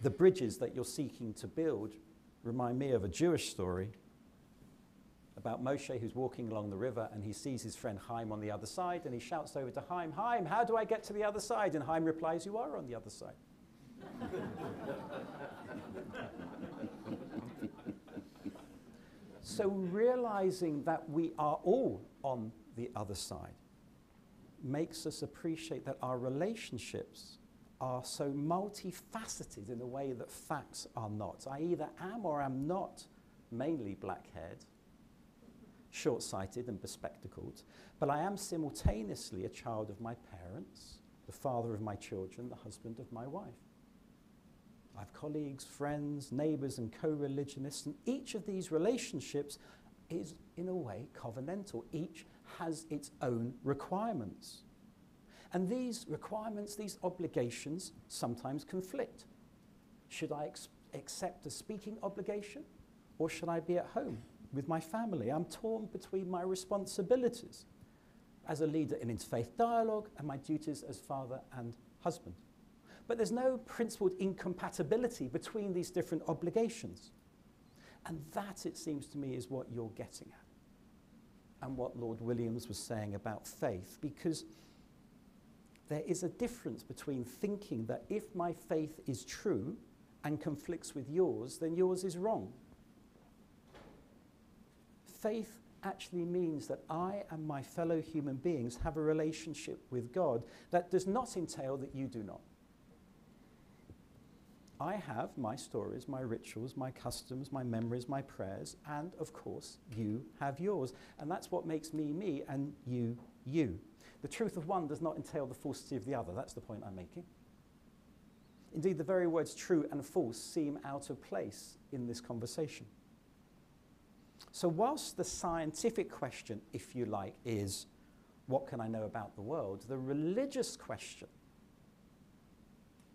The bridges that you're seeking to build remind me of a Jewish story about Moshe, who's walking along the river and he sees his friend Chaim on the other side, and he shouts over to Chaim, "Chaim, how do I get to the other side?" And Chaim replies, "You are on the other side." So realizing that we are all on the other side makes us appreciate that our relationships are so multifaceted in a way that facts are not. I either am or am not mainly black-haired, short-sighted and bespectacled, but I am simultaneously a child of my parents, the father of my children, the husband of my wife. I have colleagues, friends, neighbors, and co-religionists, and each of these relationships is, in a way, covenantal. Each has its own requirements. And these requirements, these obligations, sometimes conflict. Should I accept a speaking obligation, or should I be at home with my family? I'm torn between my responsibilities as a leader in interfaith dialogue and my duties as father and husband. But there's no principled incompatibility between these different obligations. And that, it seems to me, is what you're getting at, and what Lord Williams was saying about faith, because there is a difference between thinking that if my faith is true and conflicts with yours, then yours is wrong. Faith actually means that I and my fellow human beings have a relationship with God that does not entail that you do not. I have my stories, my rituals, my customs, my memories, my prayers, and of course, you have yours. And that's what makes me me and you you. The truth of one does not entail the falsity of the other. That's the point I'm making. Indeed, the very words true and false seem out of place in this conversation. So whilst the scientific question, if you like, is what can I know about the world, the religious question,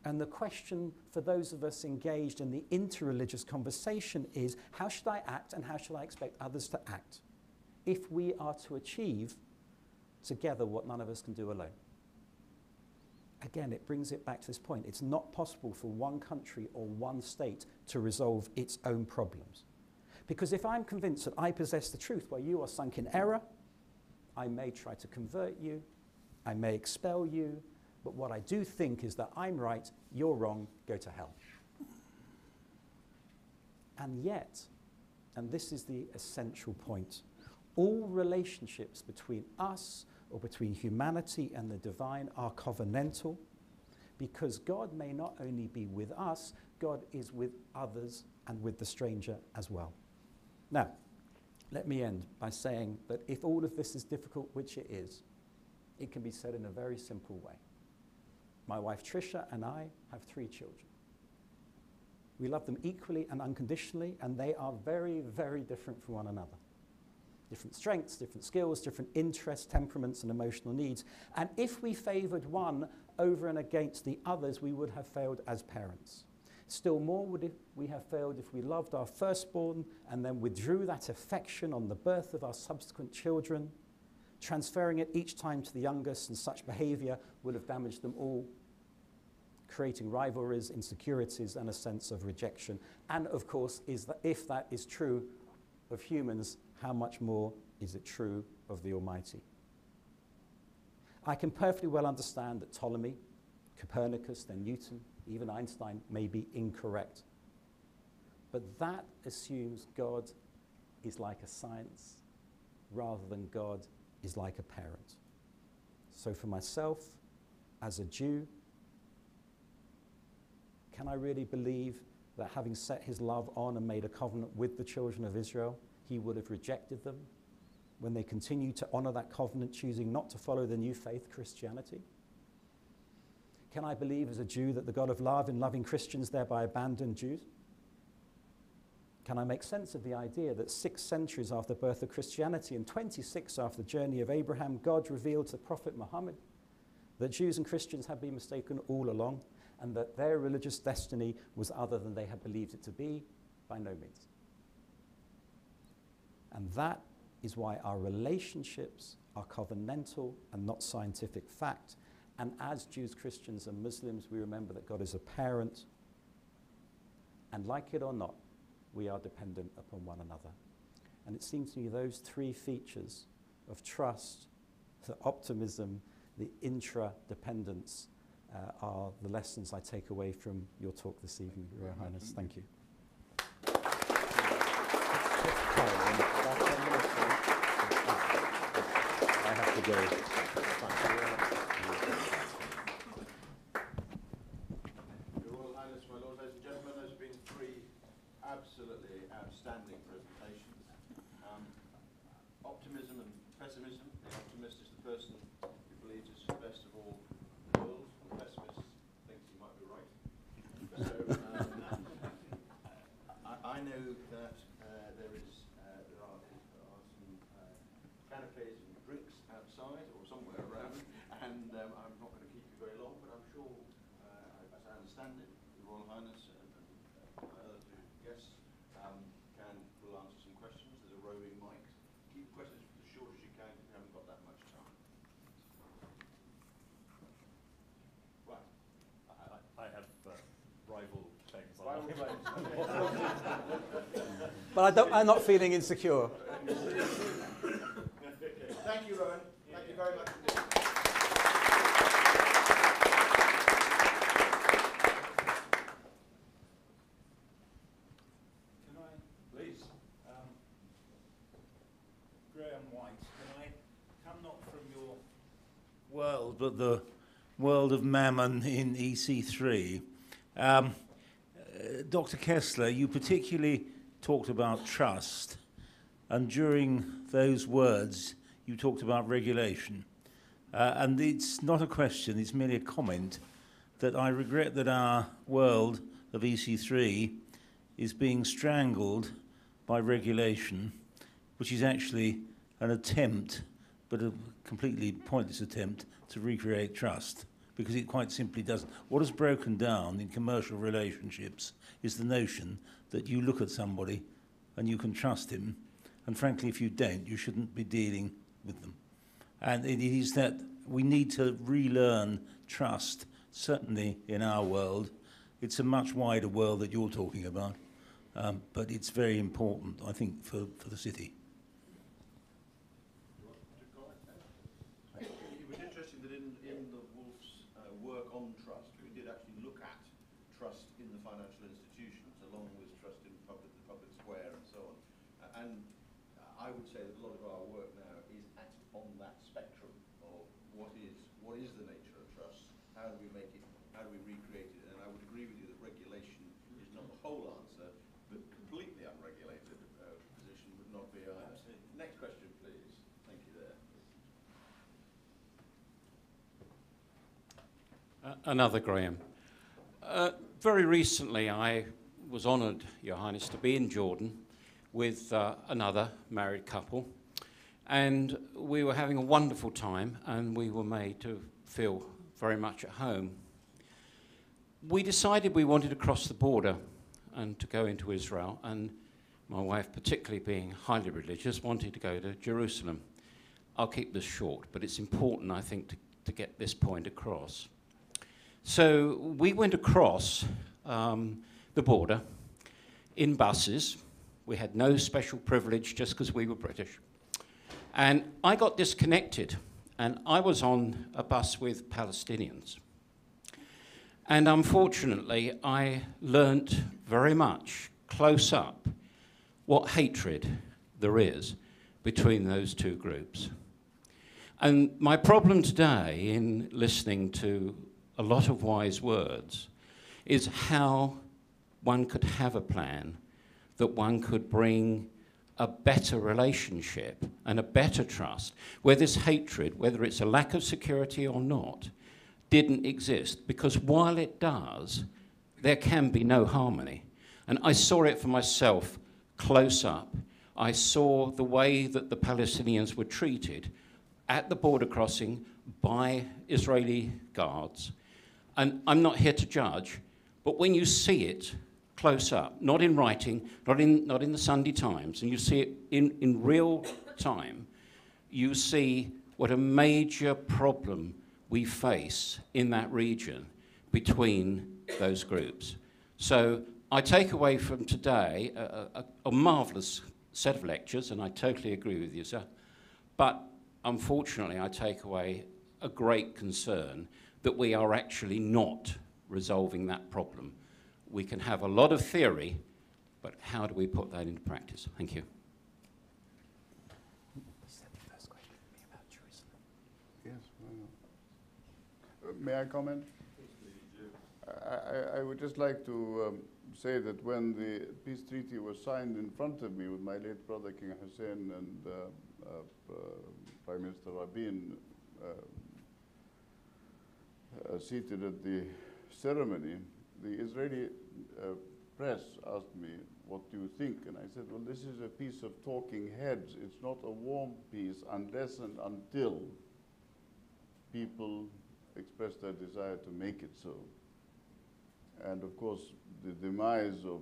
and the question for those of us engaged in the interreligious conversation is, how should I act and how should I expect others to act if we are to achieve together what none of us can do alone? Again, it brings it back to this point. It's not possible for one country or one state to resolve its own problems. Because if I'm convinced that I possess the truth while you are sunk in error, I may try to convert you, I may expel you, but what I do think is that I'm right, you're wrong, go to hell. And yet, and this is the essential point, all relationships between us or between humanity and the divine are covenantal, because God may not only be with us, God is with others and with the stranger as well. Now, let me end by saying that if all of this is difficult, which it is, it can be said in a very simple way. My wife Tricia and I have 3 children. We love them equally and unconditionally, and they are very, very different from one another. Different strengths, different skills, different interests, temperaments, and emotional needs. And if we favoured one over and against the others, we would have failed as parents. Still more would we have failed if we loved our firstborn and then withdrew that affection on the birth of our subsequent children, transferring it each time to the youngest, and such behaviour would have damaged them all, creating rivalries, insecurities, and a sense of rejection. And of course, if that is true of humans, how much more is it true of the Almighty? I can perfectly well understand that Ptolemy, Copernicus, then Newton, even Einstein may be incorrect. But that assumes God is like a science rather than God is like a parent. So for myself, as a Jew, can I really believe that having set his love on and made a covenant with the children of Israel, he would have rejected them when they continue to honour that covenant, choosing not to follow the new faith, Christianity? Can I believe as a Jew that the God of love in loving Christians thereby abandoned Jews? Can I make sense of the idea that 6 centuries after the birth of Christianity and 26 after the journey of Abraham, God revealed to the Prophet Muhammad that Jews and Christians had been mistaken all along, and that their religious destiny was other than they had believed it to be? By no means. And that is why our relationships are covenantal and not scientific fact. And as Jews, Christians, and Muslims, we remember that God is a parent. And like it or not, we are dependent upon one another. And it seems to me those 3 features of trust, the optimism, the intra-dependence are the lessons I take away from your talk this evening, Your Royal Highness. Thank you. I have to go. Your Royal Highness, my Lord, ladies and gentlemen, there's been 3 absolutely outstanding presentations. Optimism and pessimism. The optimist is the person who believes it's the best of all worlds. The pessimist thinks he might be right. So I know that there are some canapes and drinks outside or somewhere around, and I'm not going to keep you very long, but I'm sure, as I understand it, Your Royal Highness and my other 2 guests will answer some questions. There's a roving mic. Keep questions as short as you can if you haven't got that much time. Right. I have rival claims on Rival that. claims. But I'm not feeling insecure. Thank you, Rowan. Thank you very much indeed. Can I, please, Graham White, can I come not from your world, but the world of Mammon in EC3? Dr. Kessler, you particularly talked about trust, and during those words, you talked about regulation. And it's not a question, it's merely a comment that I regret that our world of EC3 is being strangled by regulation, which is actually an attempt, but a completely pointless attempt, to recreate trust, because it quite simply doesn't. What has broken down in commercial relationships is the notion that you look at somebody and you can trust him, and frankly, if you don't, you shouldn't be dealing with them. And it is that we need to relearn trust, certainly in our world. It's a much wider world that you're talking about, but it's very important, I think, for the city. It was interesting that in the Woolf's work on trust, we did actually look at trust in the financial institutions, along with trust in the public square and so on. And I would say that a lot of our work now is on that spectrum of what is the nature of trust, how do we make it, how do we recreate it, and I would agree with you that regulation is not the whole answer, but completely unregulated position would not be either. Absolutely. Next question, please. Thank you there. Another Graham. Very recently I was honoured, Your Highness, to be in Jordan with another married couple, and we were having a wonderful time, and we were made to feel very much at home. We decided we wanted to cross the border and to go into Israel, and my wife, particularly being highly religious, wanted to go to Jerusalem. I'll keep this short, but it's important, I think, to get this point across. So we went across the border in buses. We had no special privilege just because we were British. And I got disconnected, and I was on a bus with Palestinians. And unfortunately, I learnt very much close up what hatred there is between those two groups. And my problem today in listening to a lot of wise words is how one could have a plan that one could bring a better relationship and a better trust, where this hatred, whether it's a lack of security or not, didn't exist. Because while it does, there can be no harmony. And I saw it for myself close up. I saw the way that the Palestinians were treated at the border crossing by Israeli guards. And I'm not here to judge, but when you see it close up, not in writing, not in the Sunday Times, and you see it in real time, you see what a major problem we face in that region between those groups. So I take away from today a marvellous set of lectures, and I totally agree with you, sir, but unfortunately I take away a great concern that we are actually not resolving that problem. We can have a lot of theory, but how do we put that into practice? Thank you. Yes. May I comment? I would just like to say that when the peace treaty was signed in front of me with my late brother King Hassan and Prime Minister Rabin seated at the ceremony, the Israeli press asked me, what do you think? And I said, well, this is a piece of talking heads. It's not a warm peace unless and until people express their desire to make it so. And of course, the demise of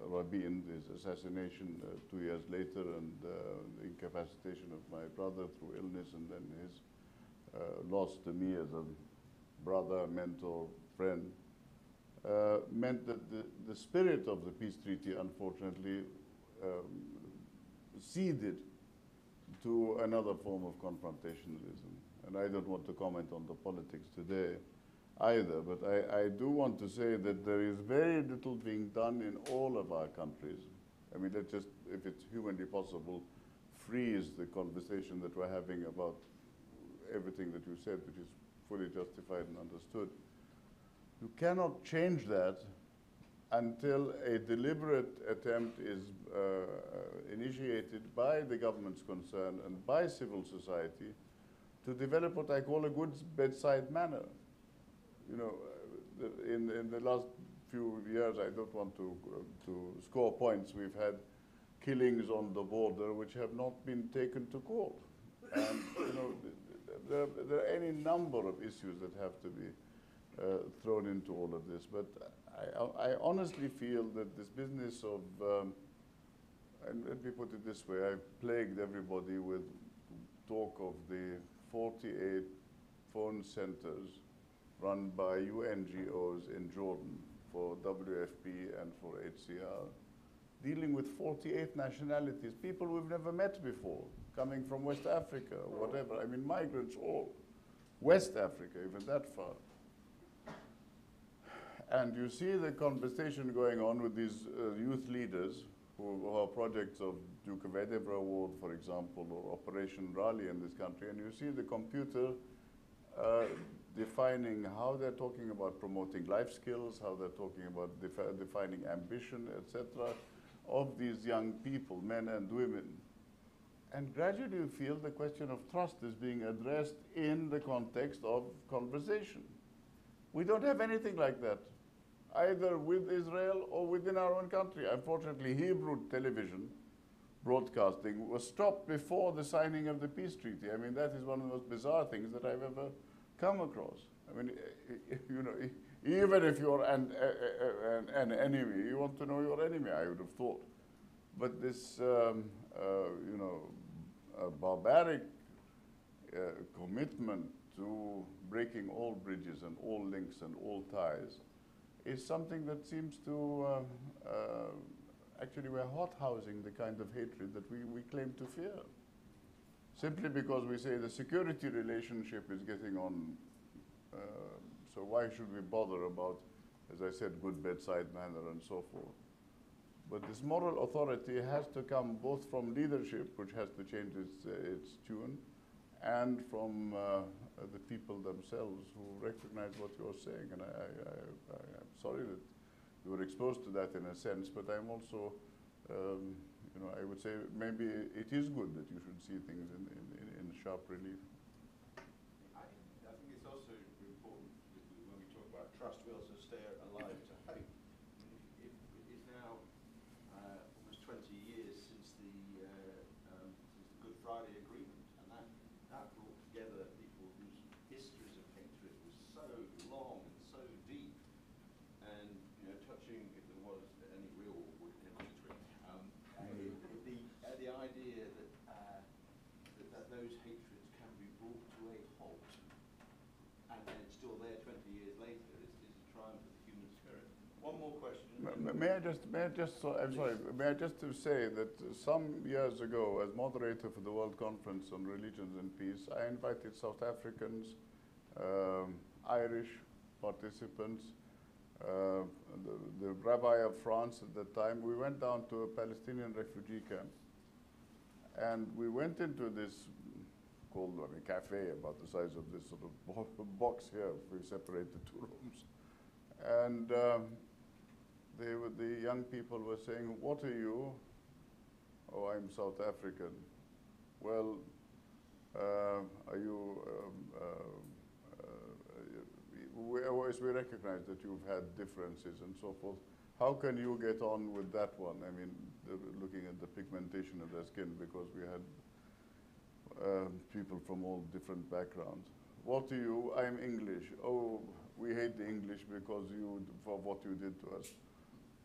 Rabin, his assassination 2 years later, and the incapacitation of my brother through illness, and then his loss to me as a brother, mentor, friend, meant that the spirit of the peace treaty, unfortunately, ceded to another form of confrontationalism. And I don't want to comment on the politics today either, but I do want to say that there is very little being done in all of our countries. I mean, let's just, if it's humanly possible, freeze the conversation that we're having about everything that you said, which is fully justified and understood. You cannot change that until a deliberate attempt is initiated by the governments concerned and by civil society to develop what I call a good bedside manner. You know, in the last few years, I don't want to score points. We've had killings on the border which have not been taken to court. And, you know, there are any number of issues that have to be thrown into all of this. But I honestly feel that this business of, and let me put it this way, I've plagued everybody with talk of the 48 phone centers run by UNGOs in Jordan for WFP and for HCR, dealing with 48 nationalities, people we've never met before, coming from West Africa, or whatever. I mean, migrants all. West Africa, even that far. And you see the conversation going on with these youth leaders who are projects of Duke of Edinburgh Award, for example, or Operation Raleigh in this country, and you see the computer defining how they're talking about promoting life skills, how they're talking about defining ambition, etc., of these young people, men and women. And gradually you feel the question of trust is being addressed in the context of conversation. We don't have anything like that either with Israel or within our own country. Unfortunately, Hebrew television broadcasting was stopped before the signing of the peace treaty. I mean, that is one of the most bizarre things that I've ever come across. I mean, you know, even if you're an enemy, you want to know your enemy, I would have thought. But this, you know, barbaric commitment to breaking all bridges and all links and all ties is something that seems to, actually we're hothousing the kind of hatred that we claim to fear. Simply because we say the security relationship is getting on, so why should we bother about, as I said, good bedside manner and so forth. But this moral authority has to come both from leadership, which has to change its tune, and from the people themselves who recognize what you're saying. And I'm sorry that you were exposed to that in a sense, but I'm also, you know, I would say maybe it is good that you should see things in sharp relief. I think it's also important when we talk about trust, we also stay alive to hope. It's now almost 20 years since the Good Friday Agreement, and that brought together people whose histories of hatred was so long and so deep, and you know, touching, if there was any real wood in history, the idea that those hatreds can be brought to a halt, and then it's still there 20 years later, is a triumph of the human spirit. One more question. May I just, I'm sorry, may I just to say that some years ago, as moderator for the World Conference on Religions and Peace, I invited South Africans, Irish participants, the rabbi of France at the time. We went down to a Palestinian refugee camp, and we went into this called, I mean, cafe about the size of this sort of box here. We separated two rooms, and the young people were saying, "What are you?" "Oh, I'm South African." "Well, are you? We recognize that you've had differences and so forth. How can you get on with that one?" I mean, looking at the pigmentation of their skin, because we had people from all different backgrounds. "What are you?" "I'm English." "Oh, we hate the English because for what you did to us."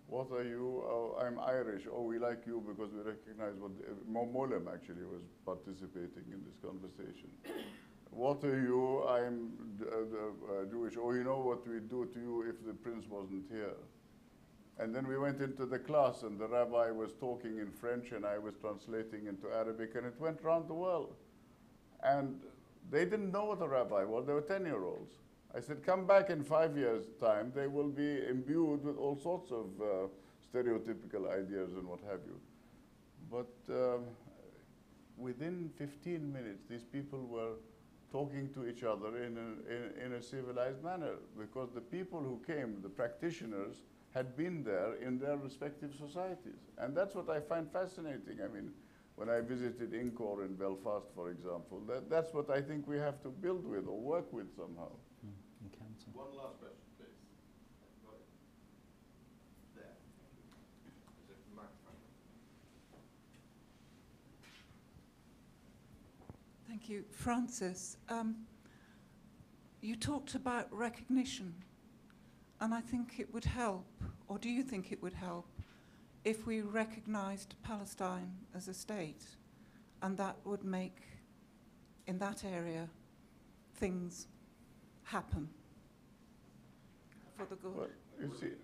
"What are you?" "Oh, I'm Irish." "Oh, we like you because we recognize what..." Molem actually was participating in this conversation. "What are you?" "I'm Jewish." "Oh, you know what we'd do to you if the prince wasn't here." And then we went into the class, and the rabbi was talking in French, and I was translating into Arabic, and it went around the world. And they didn't know what a rabbi was. They were 10-year-olds. I said, "Come back in 5 years' time. They will be imbued with all sorts of stereotypical ideas and what have you." But within 15 minutes, these people were talking to each other in a civilized manner, because the people who came, the practitioners, had been there in their respective societies. And that's what I find fascinating. I mean, when I visited Incor in Belfast, for example, that's what I think we have to build with or work with somehow. One last question, please. Got it. There. There's a microphone. Thank you. Francis, you talked about recognition, and I think it would help, or do you think it would help, if we recognized Palestine as a state, and that would make, in that area, things happen for the good? Well, you see,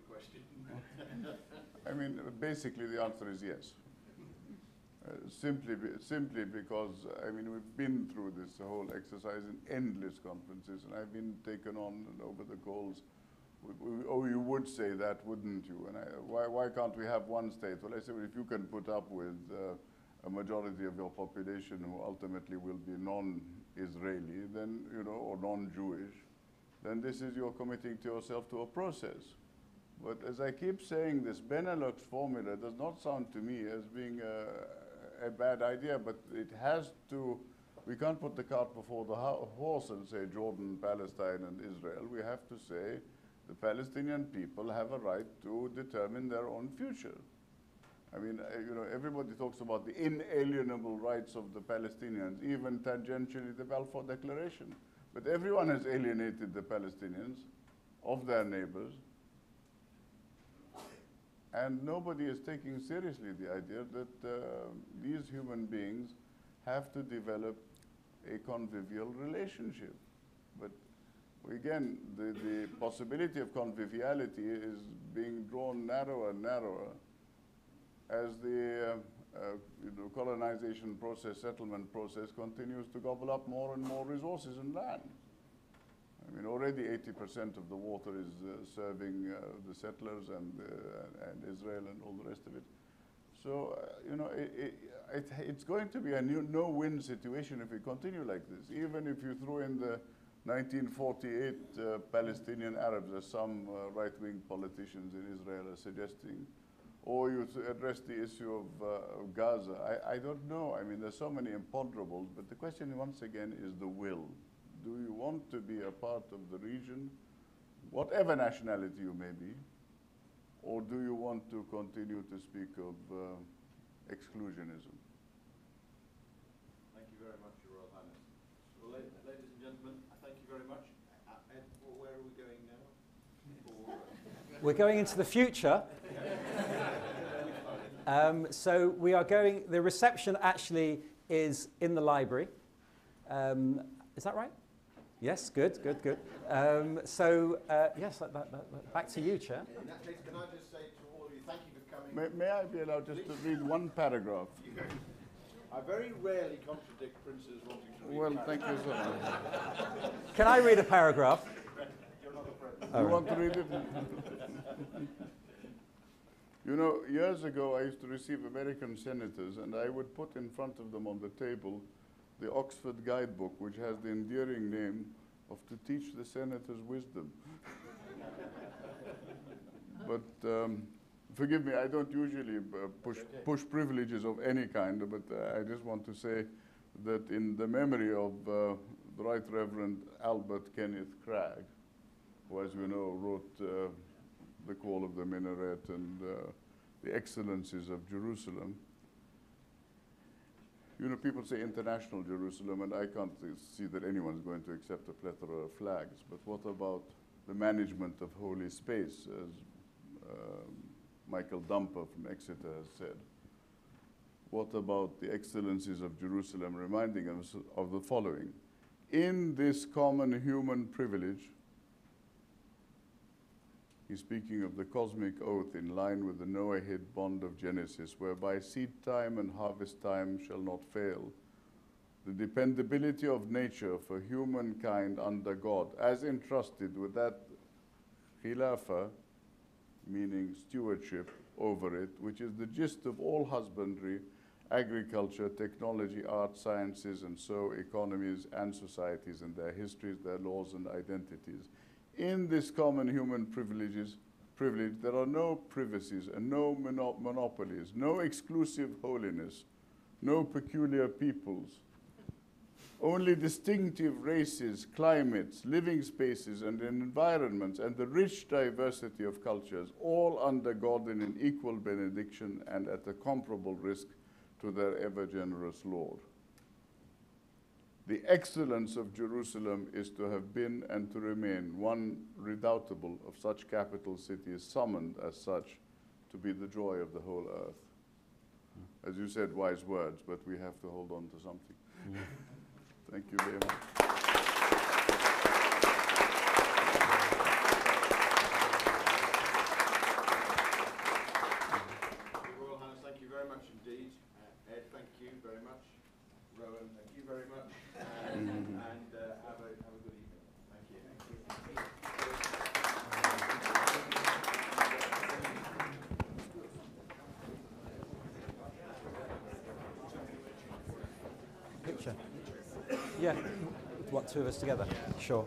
I mean, basically the answer is yes. Simply because, I mean, we've been through this whole exercise in endless conferences, and I've been taken on over the calls. "Oh, you would say that, wouldn't you?" And why can't we have one state? Well, I say, well, if you can put up with a majority of your population who ultimately will be non-Israeli, then, you know, or non-Jewish, then this is you're committing to yourself to a process. But as I keep saying, this Benelux formula does not sound to me as being a bad idea, but it has to, we can't put the cart before the horse and say Jordan, Palestine, and Israel. We have to say the Palestinian people have a right to determine their own future. I mean, you know, everybody talks about the inalienable rights of the Palestinians, even tangentially the Balfour Declaration. But everyone has alienated the Palestinians of their neighbors. And nobody is taking seriously the idea that these human beings have to develop a convivial relationship. But again, the possibility of conviviality is being drawn narrower and narrower as the colonization process, settlement process continues to gobble up more and more resources and land. I mean, already 80% of the water is serving the settlers and Israel and all the rest of it. So, you know, it's going to be a no-win situation if we continue like this. Even if you throw in the 1948 Palestinian Arabs, as some right-wing politicians in Israel are suggesting, or you address the issue of Gaza. I don't know. I mean, there's so many imponderables, but the question once again is the will. Do you want to be a part of the region, whatever nationality you may be, or do you want to continue to speak of exclusionism? Thank you very much, Your Royal Highness. Well, ladies and gentlemen, thank you very much. Ed, where are we going now? We're going into the future. So we are going, the reception actually is in the library. Is that right? Yes, good. Yes, back to you, Chair. In that case, can I just say to all of you, thank you for coming. May I be allowed just to read one paragraph? I very rarely contradict princes wanting to read. Well, thank you so much. Can I read a paragraph? You're not a prince. You want to read it? You know, years ago I used to receive American senators, and I would put in front of them on the table the Oxford Guidebook, which has the endearing name of To Teach the Senators Wisdom. But forgive me, I don't usually push privileges of any kind, but I just want to say that in the memory of the Right Reverend Albert Kenneth Cragg, who, as we know, wrote The Call of the Minaret and The Excellencies of Jerusalem. You know, people say international Jerusalem, and I can't see that anyone's going to accept a plethora of flags. But what about the management of holy space, as Michael Dumper from Exeter has said? What about the excellencies of Jerusalem, reminding us of the following? In this common human privilege, he's speaking of the cosmic oath in line with the Noahide bond of Genesis, whereby seed time and harvest time shall not fail. The dependability of nature for humankind under God, as entrusted with that khilafah, meaning stewardship over it, which is the gist of all husbandry, agriculture, technology, art, sciences, and so economies and societies and their histories, their laws and identities. In this common human privilege, there are no privacies and no monopolies, no exclusive holiness, no peculiar peoples, only distinctive races, climates, living spaces, and environments, and the rich diversity of cultures, all under God in an equal benediction and at a comparable risk to their ever-generous Lord. The excellence of Jerusalem is to have been and to remain one redoubtable of such capital cities, summoned as such to be the joy of the whole earth. As you said, wise words, but we have to hold on to something. Yeah. Thank you very much. Your Royal Highness, thank you very much indeed. Ed, thank you very much. Rowan, thank you very much. And have a good evening. Thank you. Picture. Yeah. What, two of us together? Sure.